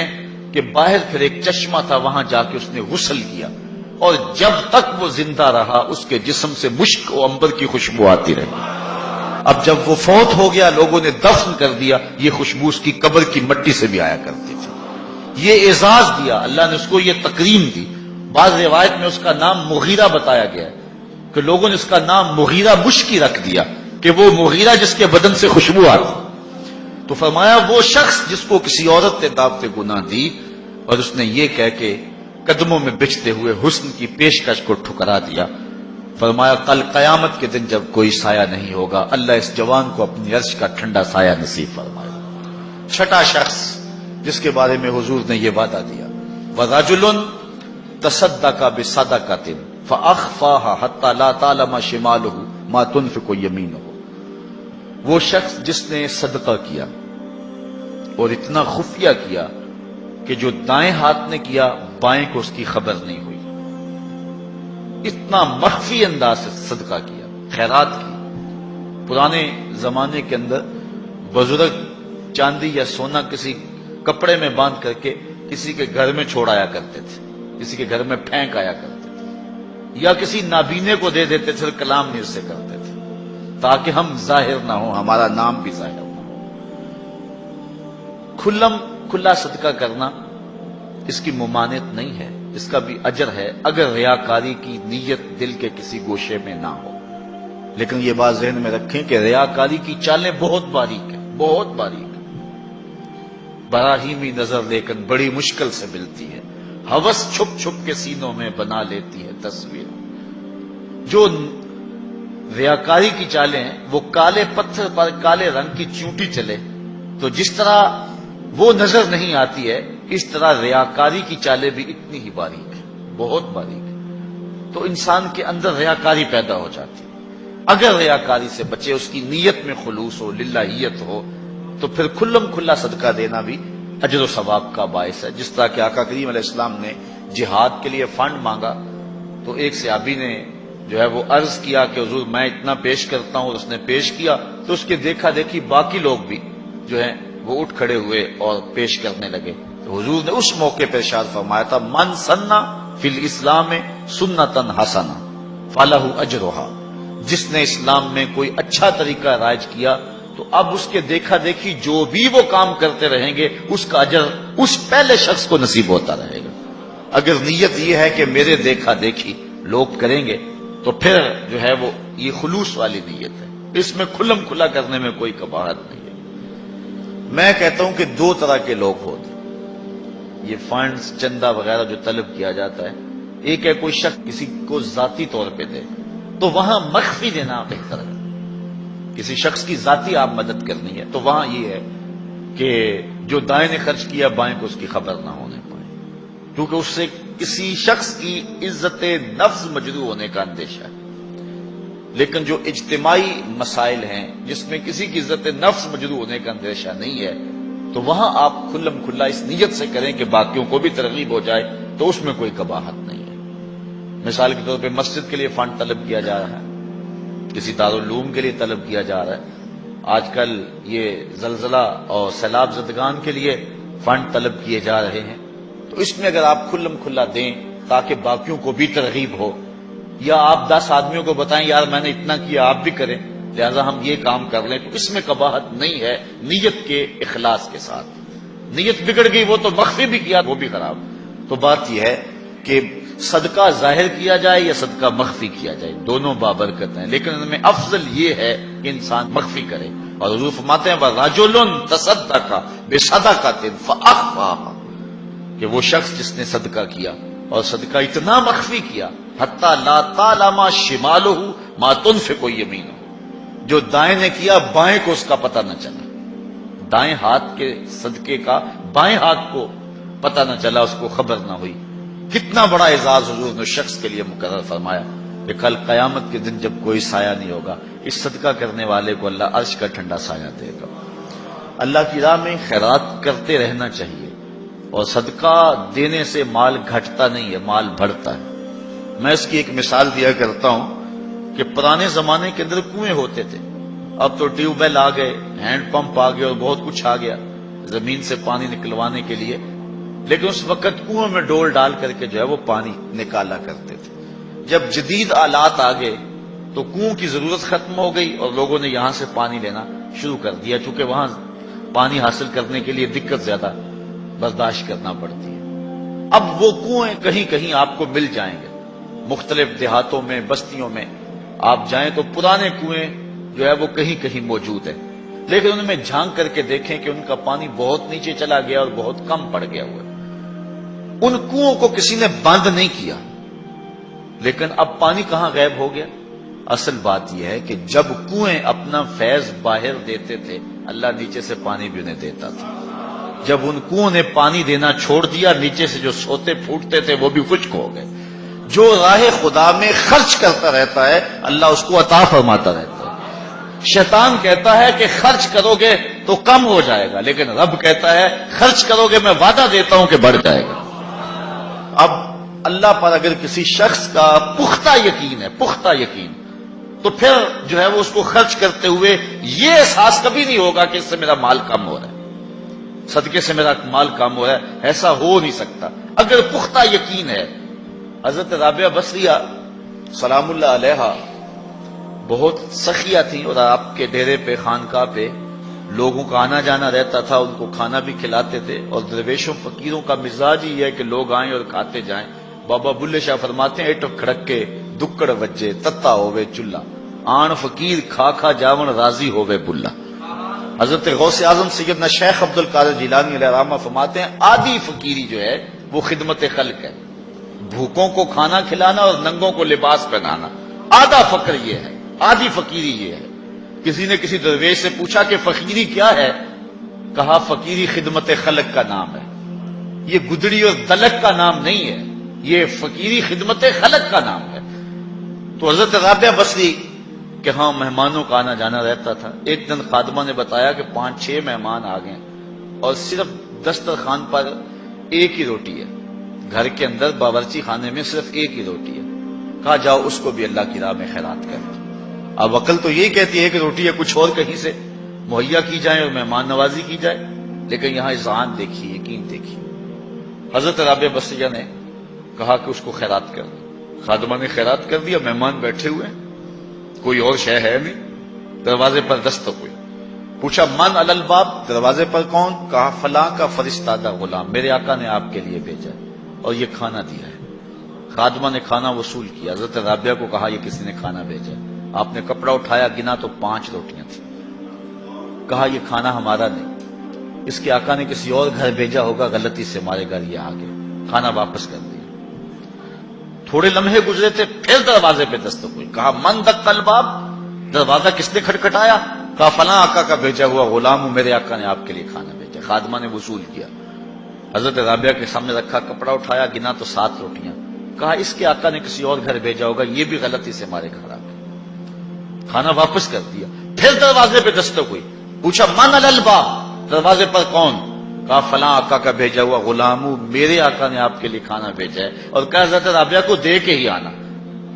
کہ باہر پھر ایک چشمہ تھا، وہاں جا کے اس نے غسل کیا، اور جب تک وہ زندہ رہا اس کے جسم سے مشک و عنبر کی خوشبو آتی رہی۔ اب جب وہ فوت ہو گیا، لوگوں نے دفن کر دیا، یہ خوشبو اس کی قبر کی مٹی سے بھی آیا کرتی تھی۔ یہ اعزاز دیا اللہ نے، اس کو یہ تکریم دی۔ بعض روایت میں اس کا نام مغیرہ بتایا گیا ہے کہ لوگوں نے اس کا نام مغیرہ مشکی رکھ دیا، کہ وہ مغیرہ جس کے بدن سے خوشبو آتی۔ تو فرمایا وہ شخص جس کو کسی عورت نے دعوت گناہ دی اور اس نے یہ کہہ کے قدموں میں بچھتے ہوئے حسن کی پیشکش کو ٹھکرا دیا، فرمایا کل قیامت کے دن جب کوئی سایہ نہیں ہوگا، اللہ اس جوان کو اپنی عرش کا ٹھنڈا سایہ نصیب فرمائے۔ چھٹا شخص جس کے بارے میں حضور نے یہ وعدہ دیا، وَرَجُلٌ تَصَدَّقَ بِصَدَقَةٍ فَأَخْفَاهَا حَتَّى لَا تَعْلَمَ شِمَالُهُ مَا تُنْفِقُ يَمِينُهُ۔ وہ شخص جس نے صدقہ کیا اور اتنا خفیہ کیا کہ جو دائیں ہاتھ نے کیا بائیں کو اس کی خبر نہیں ہوئی، اتنا مخفی انداز سے صدقہ کیا، خیرات کی۔ پرانے زمانے کے اندر بزرگ چاندی یا سونا کسی کپڑے میں باندھ کر کے کسی کے گھر میں چھوڑ آیا کرتے تھے، کسی کے گھر میں پھینک آیا کرتے تھے، یا کسی نابینے کو دے دیتے تھے، کلام نہیں اس سے کرتے تھے تاکہ ہم ظاہر نہ ہوں، ہمارا نام بھی ظاہر نہ ہو۔ کھلا صدقہ کرنا اس کی ممانعت نہیں ہے، اس کا بھی اجر ہے اگر ریاکاری کی نیت دل کے کسی گوشے میں نہ ہو۔ لیکن یہ بات ذہن میں رکھیں کہ ریاکاری کی چالیں بہت باریک ہیں، بہت باریک۔ براہیمی نظر لیکن بڑی مشکل سے ملتی ہے، ہوس چھپ چھپ کے سینوں میں بنا لیتی ہے تصویر۔ جو ریاکاری کی چالیں ہیں وہ کالے پتھر پر کالے رنگ کی چونٹی چلے تو جس طرح وہ نظر نہیں آتی ہے، اس طرح ریاکاری کی چالیں بھی اتنی ہی باریک ہیں، بہت باریک ہیں۔ تو انسان کے اندر ریاکاری پیدا ہو جاتی ہے۔ اگر ریاکاری سے بچے، اس کی نیت میں خلوص ہو، للہیت ہو، تو پھر کھلا صدقہ دینا بھی اجر و ثواب کا باعث ہے۔ جس طرح کہ آقا کریم علیہ السلام نے جہاد کے لیے فنڈ مانگا تو ایک صحابی نے جو ہے وہ عرض کیا کہ حضور میں اتنا پیش کرتا ہوں، اور اس نے پیش کیا تو اس کے دیکھا دیکھی باقی لوگ بھی جو ہیں وہ اٹھ کھڑے ہوئے اور پیش کرنے لگے۔ تو حضور نے اس موقع پر ارشاد فرمایا تھا، من سنہ فی الاسلام سنتن حسنہ فلہ اجرھا۔ جس نے اسلام میں کوئی اچھا طریقہ رائج کیا تو اب اس کے دیکھا دیکھی جو بھی وہ کام کرتے رہیں گے اس کا اجر اس پہلے شخص کو نصیب ہوتا رہے گا۔ اگر نیت یہ ہے کہ میرے دیکھا دیکھی لوگ کریں گے تو پھر جو ہے وہ یہ خلوص والی نیت ہے، اس میں کھلا کرنے میں کوئی قباحت نہیں ہے۔ میں کہتا ہوں کہ دو طرح کے لوگ ہوتے ہیں، یہ فنڈز چندہ وغیرہ جو طلب کیا جاتا ہے، ایک ہے کوئی شخص کسی کو ذاتی طور پہ دے تو وہاں مخفی دینا بہتر ہے۔ کسی شخص کی ذاتی آپ مدد کرنی ہے تو وہاں یہ ہے کہ جو دائیں نے خرچ کیا بائیں کو اس کی خبر نہ ہونے پائے، کیونکہ اس سے کسی شخص کی عزت نفس مجروح ہونے کا اندیشہ ہے، لیکن جو اجتماعی مسائل ہیں جس میں کسی کی عزت نفس مجروح ہونے کا اندیشہ نہیں ہے، تو وہاں آپ کھلم کھلا اس نیت سے کریں کہ باقیوں کو بھی ترغیب ہو جائے، تو اس میں کوئی قباحت نہیں ہے۔ مثال کے طور پہ مسجد کے لیے فنڈ طلب کیا جا رہا ہے، کسی دارالعلوم کے لیے طلب کیا جا رہا ہے، آج کل یہ زلزلہ اور سیلاب زدگان کے لیے فنڈ طلب کیے جا رہے ہیں، تو اس میں اگر آپ کھلم کھلا دیں تاکہ باقیوں کو بھی ترغیب ہو، یا آپ 10 آدمیوں کو بتائیں یار میں نے اتنا کیا آپ بھی کریں، لہذا ہم یہ کام کر لیں، تو اس میں قباحت نہیں ہے نیت کے اخلاص کے ساتھ۔ نیت بگڑ گئی، وہ تو مخفی بھی کیا وہ بھی خراب۔ تو بات یہ ہے کہ صدقہ ظاہر کیا جائے یا صدقہ مخفی کیا جائے، دونوں بابرکت ہیں، لیکن ان میں افضل یہ ہے کہ انسان مخفی کرے۔ اور حضور فرماتے ہیں وَرَجُلٌ تَصَدَّقَ بِصَدَقَةٍ فَأَخْفَاهَا، کہ وہ شخص جس نے صدقہ کیا اور صدقہ اتنا مخفی کیا حتیٰ لا تعلم شمالہ ما تنفق یمینہ، جو دائیں نے کیا بائیں کو اس کا پتہ نہ چلا، دائیں ہاتھ کے صدقے کا بائیں ہاتھ کو پتہ نہ چلا، اس کو خبر نہ ہوئی۔ کتنا بڑا اعزاز حضور نے شخص کے لیے مقرر فرمایا کہ کل قیامت کے دن جب کوئی سایہ نہیں ہوگا، اس صدقہ کرنے والے کو اللہ عرش کا ٹھنڈا سایہ دے گا۔ اللہ کی راہ میں خیرات کرتے رہنا چاہیے، اور صدقہ دینے سے مال گھٹتا نہیں ہے، مال بڑھتا ہے۔ میں اس کی ایک مثال دیا کرتا ہوں کہ پرانے زمانے کے اندر کنویں ہوتے تھے، اب تو ٹیوب ویل آ گئے، ہینڈ پمپ آ گئے اور بہت کچھ آ گیا زمین سے پانی نکلوانے کے لیے، لیکن اس وقت کنویں میں ڈول ڈال کر کے جو ہے وہ پانی نکالا کرتے تھے۔ جب جدید آلات آ گئے تو کنویں کی ضرورت ختم ہو گئی اور لوگوں نے یہاں سے پانی لینا شروع کر دیا، چونکہ وہاں پانی حاصل کرنے کے لیے دقت زیادہ برداشت کرنا پڑتی ہے۔ اب وہ کنویں کہیں کہیں آپ کو مل جائیں گے، مختلف دیہاتوں میں بستیوں میں آپ جائیں تو پرانے کنویں جو ہے وہ کہیں کہیں موجود ہیں، لیکن ان میں جھانک کر کے دیکھیں کہ ان کا پانی بہت نیچے چلا گیا اور بہت کم پڑ گیا ہوا ہے۔ ان کنووں کو کسی نے بند نہیں کیا، لیکن اب پانی کہاں غائب ہو گیا؟ اصل بات یہ ہے کہ جب کنویں اپنا فیض باہر دیتے تھے اللہ نیچے سے پانی بھی انہیں دیتا تھا، جب ان کنووں نے پانی دینا چھوڑ دیا نیچے سے جو سوتے پھوٹتے تھے وہ بھی خشک ہو گئے۔ جو راہ خدا میں خرچ کرتا رہتا ہے اللہ اس کو عطا فرماتا رہتا ہے۔ شیطان کہتا ہے کہ خرچ کرو گے تو کم ہو جائے گا، لیکن رب کہتا ہے خرچ کرو گے میں وعدہ دیتا ہوں کہ بڑھ جائے گا۔ اب اللہ پر اگر کسی شخص کا پختہ یقین ہے، پختہ یقین، تو پھر جو ہے وہ اس کو خرچ کرتے ہوئے یہ احساس کبھی نہیں ہوگا کہ اس سے میرا مال کم ہو رہا ہے، صدقے سے میرا مال کم ہو رہا ہے، ایسا ہو نہیں سکتا اگر پختہ یقین ہے۔ حضرت رابعہ بصریہ سلام اللہ علیہا بہت سخیہ تھیں، اور آپ کے ڈیرے پہ خانقاہ پہ لوگوں کا آنا جانا رہتا تھا، ان کو کھانا بھی کھلاتے تھے، اور درویشوں فقیروں کا مزاج ہی ہے کہ لوگ آئیں اور کھاتے جائیں۔ بابا بلے شاہ فرماتے ہیں ایٹو کھڑک کے دکڑ وجے تتا ہوئے چلہ، آن فقیر کھا کھا جاون راضی ہوئے بلا۔ حضرت غوث اعظم سیدنا شیخ عبد القادر جیلانی علیہ الرحمہ فرماتے ہیں آدھی فقیری جو ہے وہ خدمت خلق ہے، بھوکوں کو کھانا کھلانا اور ننگوں کو لباس پہنانا، آدھا فقر یہ ہے، آدھی فقیری یہ ہے۔ کسی نے کسی درویش سے پوچھا کہ فقیری کیا ہے؟ کہا فقیری خدمت خلق کا نام ہے، یہ گدڑی اور دلک کا نام نہیں ہے، یہ فقیری خدمت خلق کا نام ہے۔ تو حضرت رابعہ بصری کہ ہاں مہمانوں کا آنا جانا رہتا تھا۔ ایک دن خادمہ نے بتایا کہ 5-6 مہمان آ گئے اور صرف دسترخوان پر ایک ہی روٹی ہے، گھر کے اندر باورچی خانے میں صرف ایک ہی روٹی ہے۔ کہا جاؤ اس کو بھی اللہ کی راہ میں خیرات کر دو۔ اب عقل تو یہی کہتی ہے کہ روٹی یا کچھ اور کہیں سے مہیا کی جائے اور مہمان نوازی کی جائے، لیکن یہاں اذعان دیکھیے، یقین دیکھیے۔ حضرت رابعہ بصریہ نے کہا کہ اس کو خیرات کر دو۔ خادمہ نے خیرات کر دیا، مہمان بیٹھے ہوئے ہیں، کوئی اور شے ہے نہیں، دروازے پر دستک ہوئی، پوچھا من علی الباب، دروازے پر کون؟ کہا فلاں کا فرستادہ غلام، میرے آقا نے آپ کے لیے بھیجا اور یہ کھانا دیا ہے۔ خادمہ نے کھانا وصول کیا، حضرت رابعہ کو کہا یہ کسی نے کھانا بھیجا۔ آپ نے کپڑا اٹھایا، گنا تو 5 روٹیاں تھیں۔ کہا یہ کھانا ہمارا نہیں، اس کے آقا نے کسی اور گھر بھیجا ہوگا، غلطی سے ہمارے گھر یہ آ گیا، کھانا واپس کر دیا۔ تھوڑے لمحے گزرے تھے، پھر دروازے پہ دستک ہوئی، کہا من دق الباب، دروازہ کس نے کھٹکھٹایا؟ کہا فلاں آقا کا بھیجا ہوا غلام ہوں، میرے آقا نے آپ کے لیے کھانا بھیجا۔ خادمہ نے وصول کیا، حضرت رابعہ کے سامنے رکھا، کپڑا اٹھایا، گنا تو 7 روٹیاں. کہا اس کے آقا نے کسی اور گھر بھیجا ہوگا، یہ بھی غلطی سے ہمارے گھر آ گیا. کھانا واپس کر دیا. پھر دروازے پہ دستک ہوئی، پوچھا من الباب، دروازے پر کون؟ کہا فلاں آقا کا بھیجا ہوا غلام ہوں، میرے آقا نے آپ کے لیے کھانا بھیجا ہے، اور کہا حضرت رابعہ کو دے کے ہی آنا.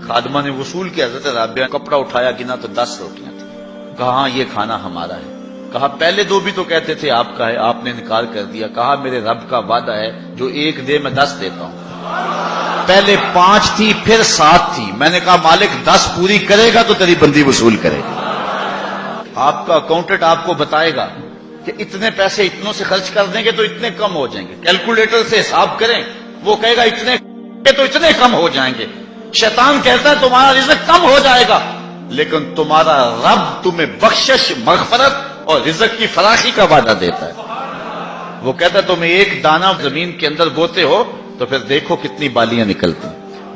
خادمہ نے وصول کیا، حضرت رابعہ کپڑا اٹھایا، گنا تو 10 روٹیاں تھیں. کہا ہاں یہ کھانا ہمارا ہے. کہا پہلے 2 بھی تو کہتے تھے آپ کا ہے، آپ نے انکار کر دیا. کہا میرے رب کا وعدہ ہے جو 1 دے میں 10 دیتا ہوں. پہلے 5 تھی پھر 7 تھی، میں نے کہا مالک 10 پوری کرے گا تو تیری بندی وصول کرے گا. آپ کا اکاؤنٹنٹ آپ کو بتائے گا کہ اتنے پیسے اتنوں سے خرچ کر دیں گے تو اتنے کم ہو جائیں گے، کیلکولیٹر سے حساب کریں، وہ کہے گا اتنے تو اتنے کم ہو جائیں گے. شیطان کہتا ہے تمہارا رزق کم ہو جائے گا، لیکن تمہارا رب تمہیں بخشش، مغفرت اور رزق کی فراخی کا وعدہ دیتا ہے. وہ کہتا ہے تم 1 دانہ زمین کے اندر بوتے ہو تو پھر دیکھو کتنی بالیاں نکلتی.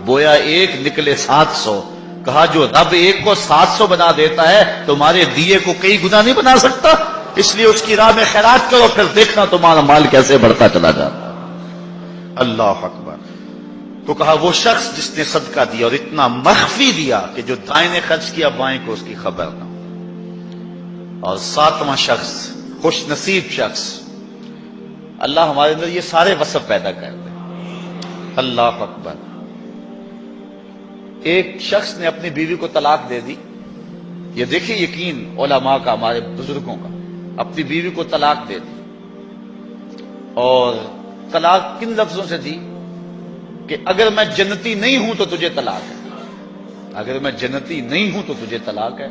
بویا 1 نکلے 700. کہا جو رب 1 کو 700 بنا دیتا ہے تمہارے دیے کو کئی گنا نہیں بنا سکتا. اس لیے اس کی راہ میں خیرات کرو، پھر دیکھنا تمہارا مال کیسے بڑھتا چلا جاتا. اللہ اکبر. تو کہا وہ شخص جس نے صدقہ دیا اور اتنا مخفی دیا کہ جو دائیں نے خرچ کیا بائیں کو اس کی خبر نہ ہو. اور 7واں شخص، خوش نصیب شخص، اللہ ہمارے اندر یہ سارے وصف پیدا کر دے. اللہ اکبر. ایک شخص نے اپنی بیوی کو طلاق دے دی. یہ دیکھیے یقین علماء کا، ہمارے بزرگوں کا. اپنی بیوی کو طلاق دے دی، اور طلاق کن لفظوں سے دی کہ اگر میں جنتی نہیں ہوں تو تجھے طلاق ہے، اگر میں جنتی نہیں ہوں تو تجھے طلاق ہے.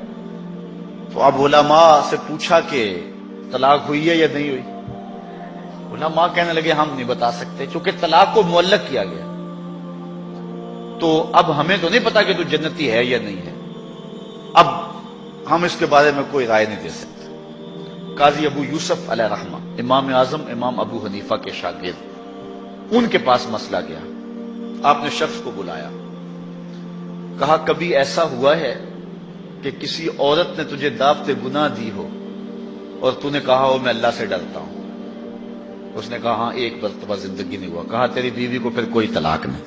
تو اب علماء سے پوچھا کہ طلاق ہوئی ہے یا نہیں ہوئی. علماء کہنے لگے ہم نہیں بتا سکتے، چونکہ طلاق کو معلق کیا گیا تو اب ہمیں تو نہیں پتا کہ تو جنتی ہے یا نہیں ہے، اب ہم اس کے بارے میں کوئی رائے نہیں دے سکتے. قاضی ابو یوسف علیہ رحمہ، امام اعظم امام ابو حنیفہ کے شاگرد، ان کے پاس مسئلہ گیا. آپ نے شخص کو بلایا، کہا کبھی ایسا ہوا ہے کہ کسی عورت نے تجھے دعوت گناہ دی ہو اور تو نے کہا ہو میں اللہ سے ڈرتا ہوں؟ اس نے کہا ہاں 1 مرتبہ زندگی نہیں ہوا. کہا تیری بیوی کو پھر کوئی طلاق نہیں،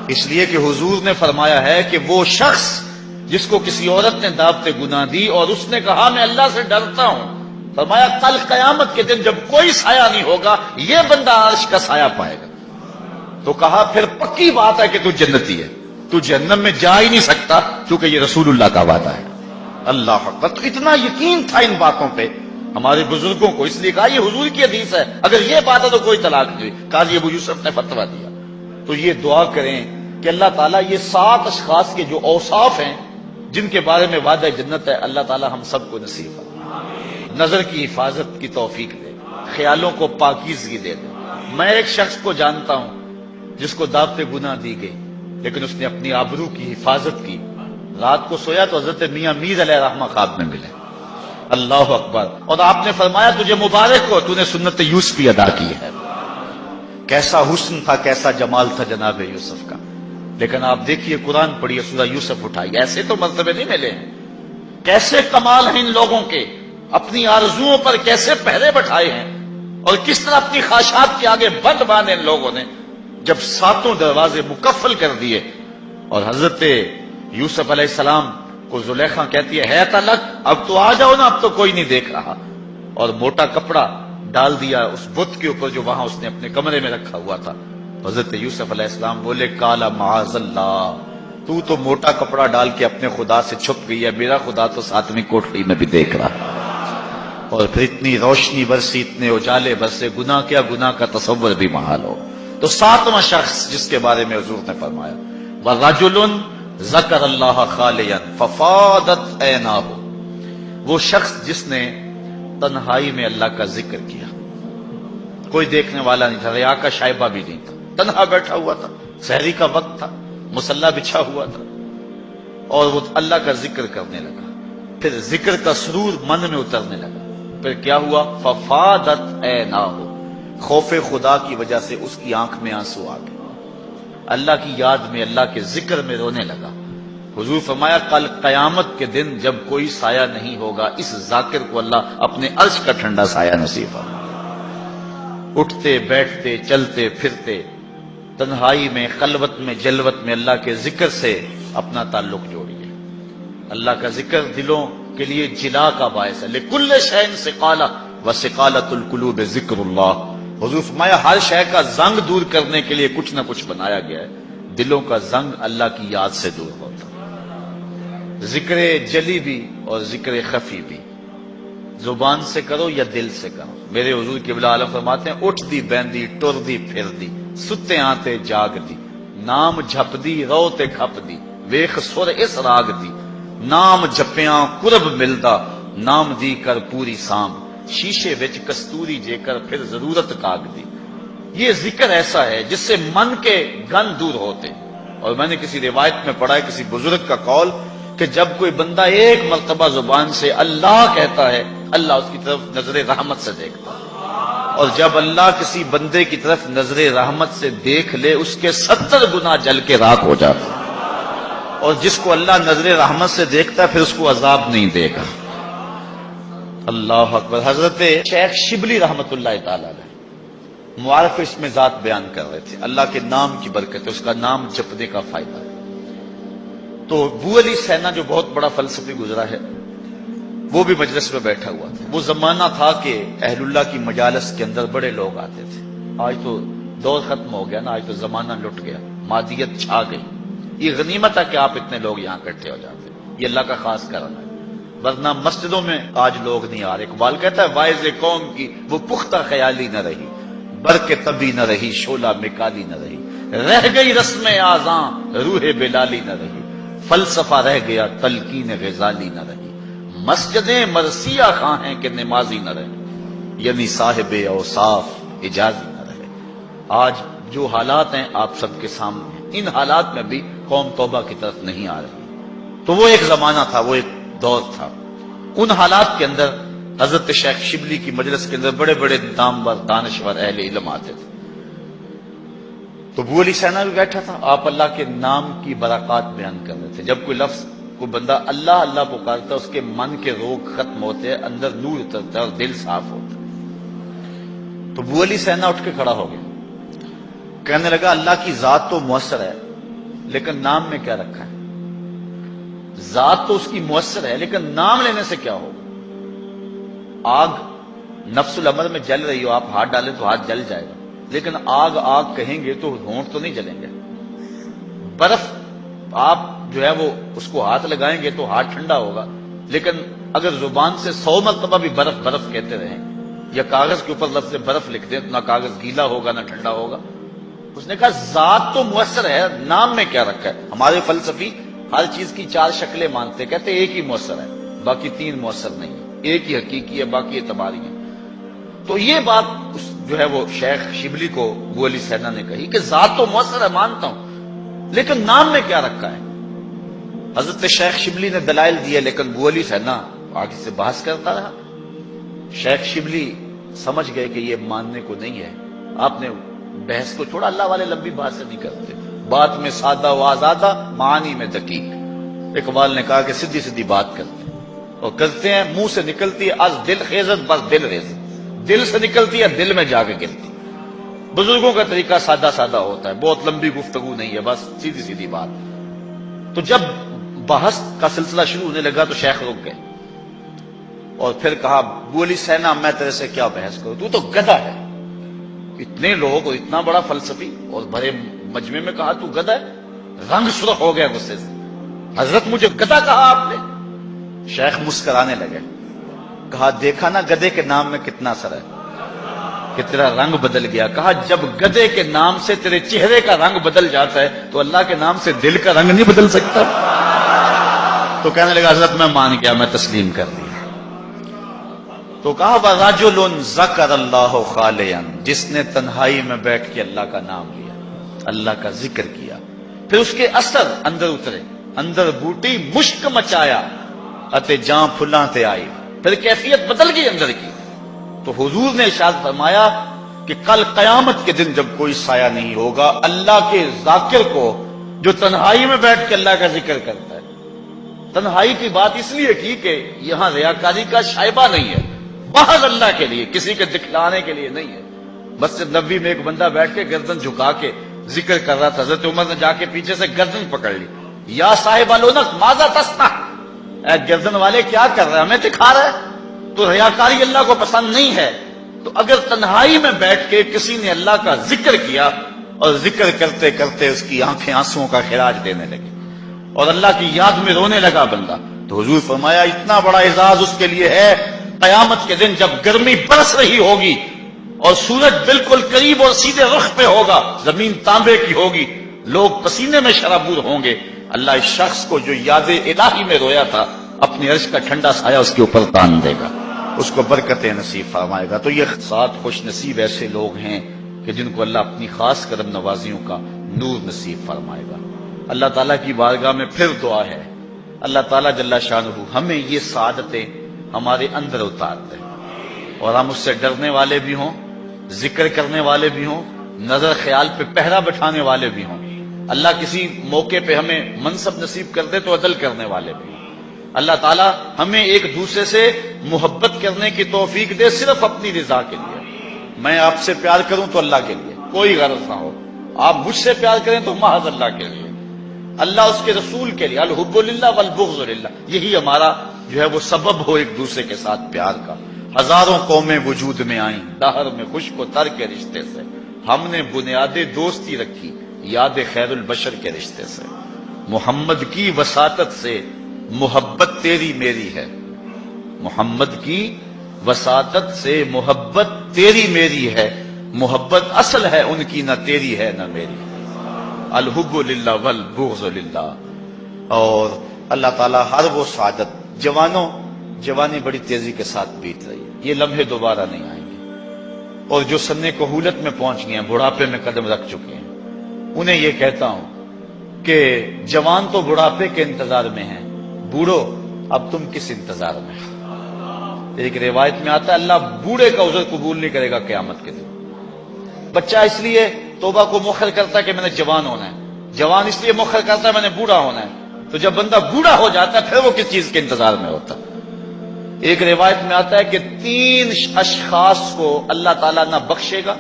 اس لیے کہ حضور نے فرمایا ہے کہ وہ شخص جس کو کسی عورت نے دعوت گناہ دی اور اس نے کہا میں اللہ سے ڈرتا ہوں، فرمایا کل قیامت کے دن جب کوئی سایہ نہیں ہوگا یہ بندہ عرش کا سایہ پائے گا. تو کہا پھر پکی بات ہے کہ تو جنتی ہے، تو جہنم میں جا ہی نہیں سکتا کیونکہ یہ رسول اللہ کا وعدہ ہے. اللہ اکبر. تو اتنا یقین تھا ان باتوں پہ ہمارے بزرگوں کو، اس لیے کہا یہ حضور کی حدیث ہے، اگر یہ بات ہے تو کوئی طلاق نہیں ہوئی. قاضی ابو یوسف نے فتویٰ دیا. تو یہ دعا کریں کہ اللہ تعالیٰ یہ 7 اشخاص کے جو اوصاف ہیں جن کے بارے میں وعدہ جنت ہے، اللہ تعالیٰ ہم سب کو نصیب فرمائے. نظر کی حفاظت کی توفیق دے، خیالوں کو پاکیزگی دے دے. میں ایک شخص کو جانتا ہوں جس کو دعوت گناہ دی گئی لیکن اس نے اپنی آبرو کی حفاظت کی. رات کو سویا تو حضرت میاں میر علیہ رحمہ خواب میں ملے. اللہ اکبر. اور آپ نے فرمایا تجھے مبارک ہو، تو نے سنت یوسفی ادا کی ہے. کیسا حسن تھا، کیسا جمال تھا جناب یوسف کا. لیکن آپ دیکھیے قرآن پڑھیے، سورہ یوسف اٹھائی، ایسے تو مرتبے نہیں ملے ہیں. کیسے کمال ہیں ان لوگوں کے، اپنی آرزوؤں پر کیسے پہرے بٹھائے ہیں اور کس طرح اپنی خواہشات کے آگے بند باندھے ان لوگوں نے. جب 7 دروازے مکفل کر دیے اور حضرت یوسف علیہ السلام کو زلیخا کہتی ہے تلک، اب تو آ جاؤ نا، اب تو کوئی نہیں دیکھ رہا، اور موٹا کپڑا ڈال دیا اس بت کے اوپر جو وہاں اس نے اپنے کمرے میں رکھا ہوا تھا. حضرت یوسف علیہ السلام بولے کالا معاذ اللہ، تو موٹا کپڑا ڈال کے اپنے خدا سے چھپ گئی ہے، میرا خدا تو 7ویں کوٹری میں بھی دیکھ رہا. اور پھر اتنی روشنی برسی، اتنے اجالے برسے، گناہ کیا گناہ کا تصور بھی محال ہو. تو 7واں شخص جس کے بارے میں حضور نے فرمایا وَرَجُلٌ ذَكَرَ اللَّهَ خَالِيًا فَفَاضَتْ عَيْنَاهُ، وہ شخص جس نے تنہائی میں اللہ کا ذکر کیا، کوئی دیکھنے والا نہیں تھا، ریا کا شائبہ بھی نہیں تھا، تنہا بیٹھا ہوا تھا، سحری کا وقت تھا، مصلی بچھا ہوا تھا، اور وہ اللہ کا ذکر کرنے لگا. پھر ذکر کا سرور من میں اترنے لگا. پھر کیا ہوا؟ فَفَاضَتْ عَيْنَاهُ، خوف خدا کی وجہ سے اس کی آنکھ میں آنسو آ گئے، اللہ کی یاد میں، اللہ کے ذکر میں رونے لگا. حضور فرمایا کل قیامت کے دن جب کوئی سایہ نہیں ہوگا، اس ذاکر کو اللہ اپنے عرش کا ٹھنڈا سایہ نصیب فرمائے. اٹھتے بیٹھتے چلتے پھرتے تنہائی میں خلوت میں جلوت میں اللہ کے ذکر سے اپنا تعلق جوڑیے۔ اللہ کا ذکر دلوں کے لیے جلا کا باعث ہے۔ لکل شیء سقالہ وسقالۃ القلوب ذکر اللہ۔ حضور فرمایا ہر شے کا زنگ دور کرنے کے لیے کچھ نہ کچھ بنایا گیا ہے، دلوں کا زنگ اللہ کی یاد سے دور ہوتا ہے۔ ذکر جلی بھی اور ذکر خفی بھی زبان سے کرو یا دل سے کرو۔ میرے حضور قبلہ عالم فرماتے ہیں اٹھ دی بیندی ٹر دی پھر دی ستے آتے جاگ دی، نام جھپ دی رو تے کھپ دی ویخ سر اس راگ دی، نام جپیاں قرب ملدا نام دی کر پوری سام، شیشے وچ کستوری جے کر پھر ضرورت کاگ دی۔ یہ ذکر ایسا ہے جس سے من کے گن دور ہوتے۔ اور میں نے کسی روایت میں پڑھا ہے کسی بزرگ کا قول کہ جب کوئی بندہ ایک مرتبہ زبان سے اللہ کہتا ہے اللہ اس کی طرف نظر رحمت سے دیکھتا ہے، اور جب اللہ کسی بندے کی طرف نظر رحمت سے دیکھ لے اس کے 70 گنا جل کے راکھ ہو جاتا ہے، اور جس کو اللہ نظر رحمت سے دیکھتا ہے پھر اس کو عذاب نہیں دے گا۔ اللہ اکبر۔ حضرت شیخ شبلی رحمت اللہ تعالی علیہ معارف اس میں ذات بیان کر رہے تھے، اللہ کے نام کی برکت ہے، اس کا نام جپنے کا فائدہ ہے۔ تو بو علی سینا جو بہت بڑا فلسفی گزرا ہے وہ بھی مجلس میں بیٹھا ہوا تھا۔ وہ زمانہ تھا کہ اہل اللہ کی مجالس کے اندر بڑے لوگ آتے تھے۔ آج تو دور ختم ہو گیا نا، آج تو زمانہ لٹ گیا، مادیت چھا گئی۔ یہ غنیمت ہے کہ آپ اتنے لوگ یہاں اکٹھے ہو جاتے ہیں، یہ اللہ کا خاص کرم ہے، ورنہ مسجدوں میں آج لوگ نہیں آ رہے۔ اقبال کہتا ہے واعظ قوم کی وہ پختہ خیالی نہ رہی، برق طبی نہ رہی، شعلہ مکالی نہ رہی، رہ گئی رسم آذاں روح بلالی نہ رہی، فلسفہ رہ گیا تلقین غزالی نہ رہی، مسجدیں مرثیہ خواہ ہیں کہ نمازی نہ رہے، یعنی صاحب اوصاف اجازی نہ رہے۔ آج جو حالات ہیں آپ سب کے سامنے ہیں، ان حالات میں بھی قوم توبہ کی طرف نہیں آ رہی۔ تو وہ ایک زمانہ تھا، وہ ایک دور تھا۔ ان حالات کے اندر حضرت شیخ شبلی کی مجلس کے اندر بڑے بڑے نامور دانشور اہل علم آتے تھے۔ تو ابو علی سینا بھی بیٹھا تھا، آپ اللہ کے نام کی برکات بیان کر رہے تھے۔ جب کوئی لفظ کوئی بندہ اللہ اللہ پکارتا اس کے من کے روگ ختم ہوتے، اندر نور اترتا اور دل صاف ہوتا۔ تو ابو علی سینا اٹھ کے کھڑا ہو گیا، کہنے لگا اللہ کی ذات تو مؤثر ہے لیکن نام میں کیا رکھا ہے؟ ذات تو اس کی مؤثر ہے لیکن نام لینے سے کیا ہوگا؟ آگ نفس الامر میں جل رہی ہو، آپ ہاتھ ڈالیں تو ہاتھ جل جائے گا، لیکن آگ آگ کہیں گے تو ہونٹ تو نہیں جلیں گے۔ برف آپ جو ہے وہ اس کو ہاتھ لگائیں گے تو ہاتھ ٹھنڈا ہوگا، لیکن اگر زبان سے 100 مرتبہ بھی برف برف کہتے رہیں یا کاغذ کے اوپر لفظ برف لکھ دیں تو نہ کاغذ گیلا ہوگا نہ ٹھنڈا ہوگا۔ اس نے کہا ذات تو مؤثر ہے، نام میں کیا رکھا ہے؟ ہمارے فلسفی ہر چیز کی 4 شکلیں مانتے، کہتے ایک ہی مؤثر ہے باقی 3 مؤثر نہیں ہے، ایک ہی حقیقی ہے باقی اعتباری ہے۔ تو یہ بات جو ہے وہ شیخ شبلی کو ابو علی سینا نے کہی کہ ذات تو مؤثر ہے مانتا ہوں لیکن نام میں کیا رکھا ہے؟ حضرت شیخ شبلی نے دلائل دیے لیکن ابو علی سینا آگے سے بحث کرتا رہا۔ شیخ شبلی سمجھ گئے کہ یہ ماننے کو نہیں ہے، آپ نے بحث کو چھوڑا، اللہ والے لمبی بات سے نہیں کرتے، بات میں سادہ و آزادہ معانی میں دقیق۔ اقبال نے کہا کہ سیدھی سیدھی بات کرتے ہیں اور کرتے ہیں، منہ سے نکلتی ہے از دل خیزت بس دل ریزت، دل سے نکلتی ہے دل میں جا کے گرتی۔ بزرگوں کا طریقہ سادہ سادہ ہوتا ہے، بہت لمبی گفتگو نہیں ہے، بس سیدھی سیدھی بات۔ تو جب بحث کا سلسلہ شروع ہونے لگا تو شیخ رک گئے اور پھر کہا ابو علی سینا میں تیرے سے کیا بحث کروں، تو گدھا ہے۔ اتنے لوگ اور اتنا بڑا فلسفی اور بڑے مجمع میں کہا تو گدھا ہے، رنگ سرخ ہو گیا غصے سے۔ حضرت مجھے گدھا کہا آپ نے؟ شیخ مسکرانے لگے، کہا دیکھا نا گدھے کے نام میں کتنا اثر ہے کہ تیرا رنگ بدل گیا۔ کہا جب گدھے کے نام سے تیرے چہرے کا رنگ بدل جاتا ہے تو اللہ کے نام سے دل کا رنگ نہیں بدل سکتا؟ تو کہنے لگا حضرت میں مان گیا، میں تسلیم کر لیا۔ تو کہا وَرَجُلٌ ذَكَرَ اللَّهَ خَالِيًا، جس نے تنہائی میں بیٹھ کے اللہ کا نام لیا، اللہ کا ذکر کیا، پھر اس کے اثر اندر اترے، اندر بوٹی مشک مچایا اتے جاں پھلاں تے آئی، پھر کیفیت بدل گئی اندر کی۔ تو حضور نے ارشاد فرمایا کہ کل قیامت کے دن جب کوئی سایہ نہیں ہوگا اللہ کے ذاکر کو جو تنہائی میں بیٹھ کے اللہ کا ذکر کرتا ہے۔ تنہائی کی بات اس لیے کی کہ یہاں ریاکاری کا شائبہ نہیں ہے، محض اللہ کے لیے، کسی کے دکھلانے کے لیے نہیں ہے، مسجد نبوی میں ایک بندہ بیٹھ کے گردن جھکا کے ذکر کر رہا تھا، حضرت عمر نے جا کے پیچھے سے گردن پکڑ لی، یا صاحب العنق ماذا تصنع، اے گردن والے کیا کر رہا ہے، ہمیں دکھا رہا ہے، تو ریاکاری اللہ کو پسند نہیں ہے۔ تو اگر تنہائی میں بیٹھ کے کسی نے اللہ کا ذکر کیا اور ذکر کرتے کرتے اس کی آنکھیں آنسوؤں کا خراج دینے لگی اور اللہ کی یاد میں رونے لگا بندہ، تو حضور فرمایا اتنا بڑا اعزاز اس کے لیے ہے، قیامت کے دن جب گرمی برس رہی ہوگی اور سورج بالکل قریب اور سیدھے رخ پہ ہوگا، زمین تانبے کی ہوگی، لوگ پسینے میں شرابور ہوں گے، اللہ اس شخص کو جو یاد الہی میں رویا تھا اپنی عرش کا ٹھنڈا سایہ اس کے اوپر تان دے گا، اس کو برکتیں نصیب فرمائے گا۔ تو یہ 7 خوش نصیب ایسے لوگ ہیں کہ جن کو اللہ اپنی خاص کرم نوازیوں کا نور نصیب فرمائے گا۔ اللہ تعالیٰ کی بارگاہ میں پھر دعا ہے، اللہ تعالیٰ جل شانہ ہمیں یہ سعادتیں ہمارے اندر اتار دے اور ہم اس سے ڈرنے والے بھی ہوں، ذکر کرنے والے بھی ہوں، نظر خیال پہ پہرا بٹھانے والے بھی ہوں۔ اللہ کسی موقع پہ ہمیں منصب نصیب کر دے تو عدل کرنے والے بھی ہوں۔ اللہ تعالیٰ ہمیں ایک دوسرے سے محبت کرنے کی توفیق دے صرف اپنی رضا کے لیے۔ میں آپ سے پیار کروں تو اللہ کے لیے، کوئی غرض نہ ہو، آپ مجھ سے پیار کریں تو محض اللہ کے لیے، اللہ اس کے رسول کے لیے، الحب للہ والبغض للہ، یہی ہمارا جو ہے وہ سبب ہو ایک دوسرے کے ساتھ پیار کا۔ ہزاروں قومیں وجود میں آئیں دہر میں خشک و تر کے رشتے سے، ہم نے بنیاد دوستی رکھی یاد خیر البشر کے رشتے سے، محمد کی وساطت سے محبت تیری میری ہے، محمد کی وساطت سے محبت تیری میری ہے، محبت اصل ہے ان کی نہ تیری ہے نہ میری، الحب للہ والبغض للہ۔ اور اللہ تعالیٰ ہر وہ سعادت، جوانوں جوانی بڑی تیزی کے ساتھ بیت رہی ہے، یہ لمحے دوبارہ نہیں آئیں گے، اور جو سن کہولت میں پہنچ گئے ہیں، بڑھاپے میں قدم رکھ چکے ہیں، انہیں یہ کہتا ہوں کہ جوان تو بڑھاپے کے انتظار میں ہیں، بوڑھو اب تم کس انتظار میں؟ ایک روایت میں آتا ہے اللہ بوڑھے کا عذر قبول نہیں کرے گا قیامت کے دن۔ بچہ اس لیے توبہ کو مؤخر کرتا ہے کہ میں نے جوان ہونا ہے، جوان اس لیے مؤخر کرتا ہے میں نے بوڑھا ہونا ہے، تو جب بندہ بوڑھا ہو جاتا ہے پھر وہ کس چیز کے انتظار میں ہوتا ہے؟ ایک روایت میں آتا ہے کہ 3 اشخاص کو اللہ تعالیٰ نہ بخشے گا،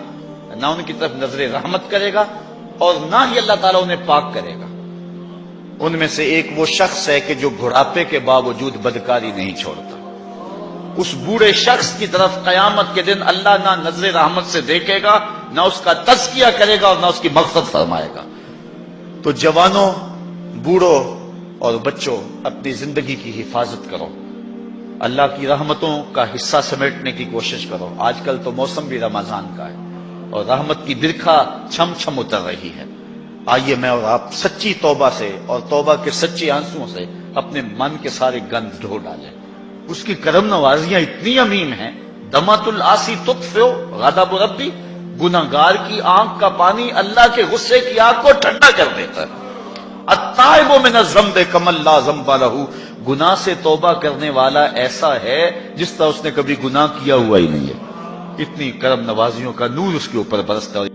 نہ ان کی طرف نظر رحمت کرے گا، اور نہ ہی اللہ تعالیٰ انہیں پاک کرے گا۔ ان میں سے ایک وہ شخص ہے کہ جو بڑھاپے کے باوجود بدکاری نہیں چھوڑتا، اس بوڑھے شخص کی طرف قیامت کے دن اللہ نہ نظر رحمت سے دیکھے گا، نہ اس کا تزکیہ کرے گا اور نہ اس کی مغفرت فرمائے گا۔ تو جوانوں، بوڑھوں اور بچوں، اپنی زندگی کی حفاظت کرو، اللہ کی رحمتوں کا حصہ سمیٹنے کی کوشش کرو۔ آج کل تو موسم بھی رمضان کا ہے اور رحمت کی برکھا چھم چھم اتر رہی ہے۔ آئیے میں اور آپ سچی توبہ سے اور توبہ کے سچے آنسوؤں سے اپنے من کے سارے گند دھو ڈالیں۔ اس کی کرم نوازیاں اتنی عمیم ہیں، دمت العاصی تطفئ غضب ربی، گناہگار کی آنکھ کا پانی اللہ کے غصے کی آگ کو ٹھنڈا کر دیتا ہے۔ التائب من الذنب کمن لا ذنب لہ، گناہ سے توبہ کرنے والا ایسا ہے جس طرح اس نے کبھی گناہ کیا ہوا ہی نہیں ہے۔ اتنی کرم نوازیوں کا نور اس کے اوپر برستا ہے۔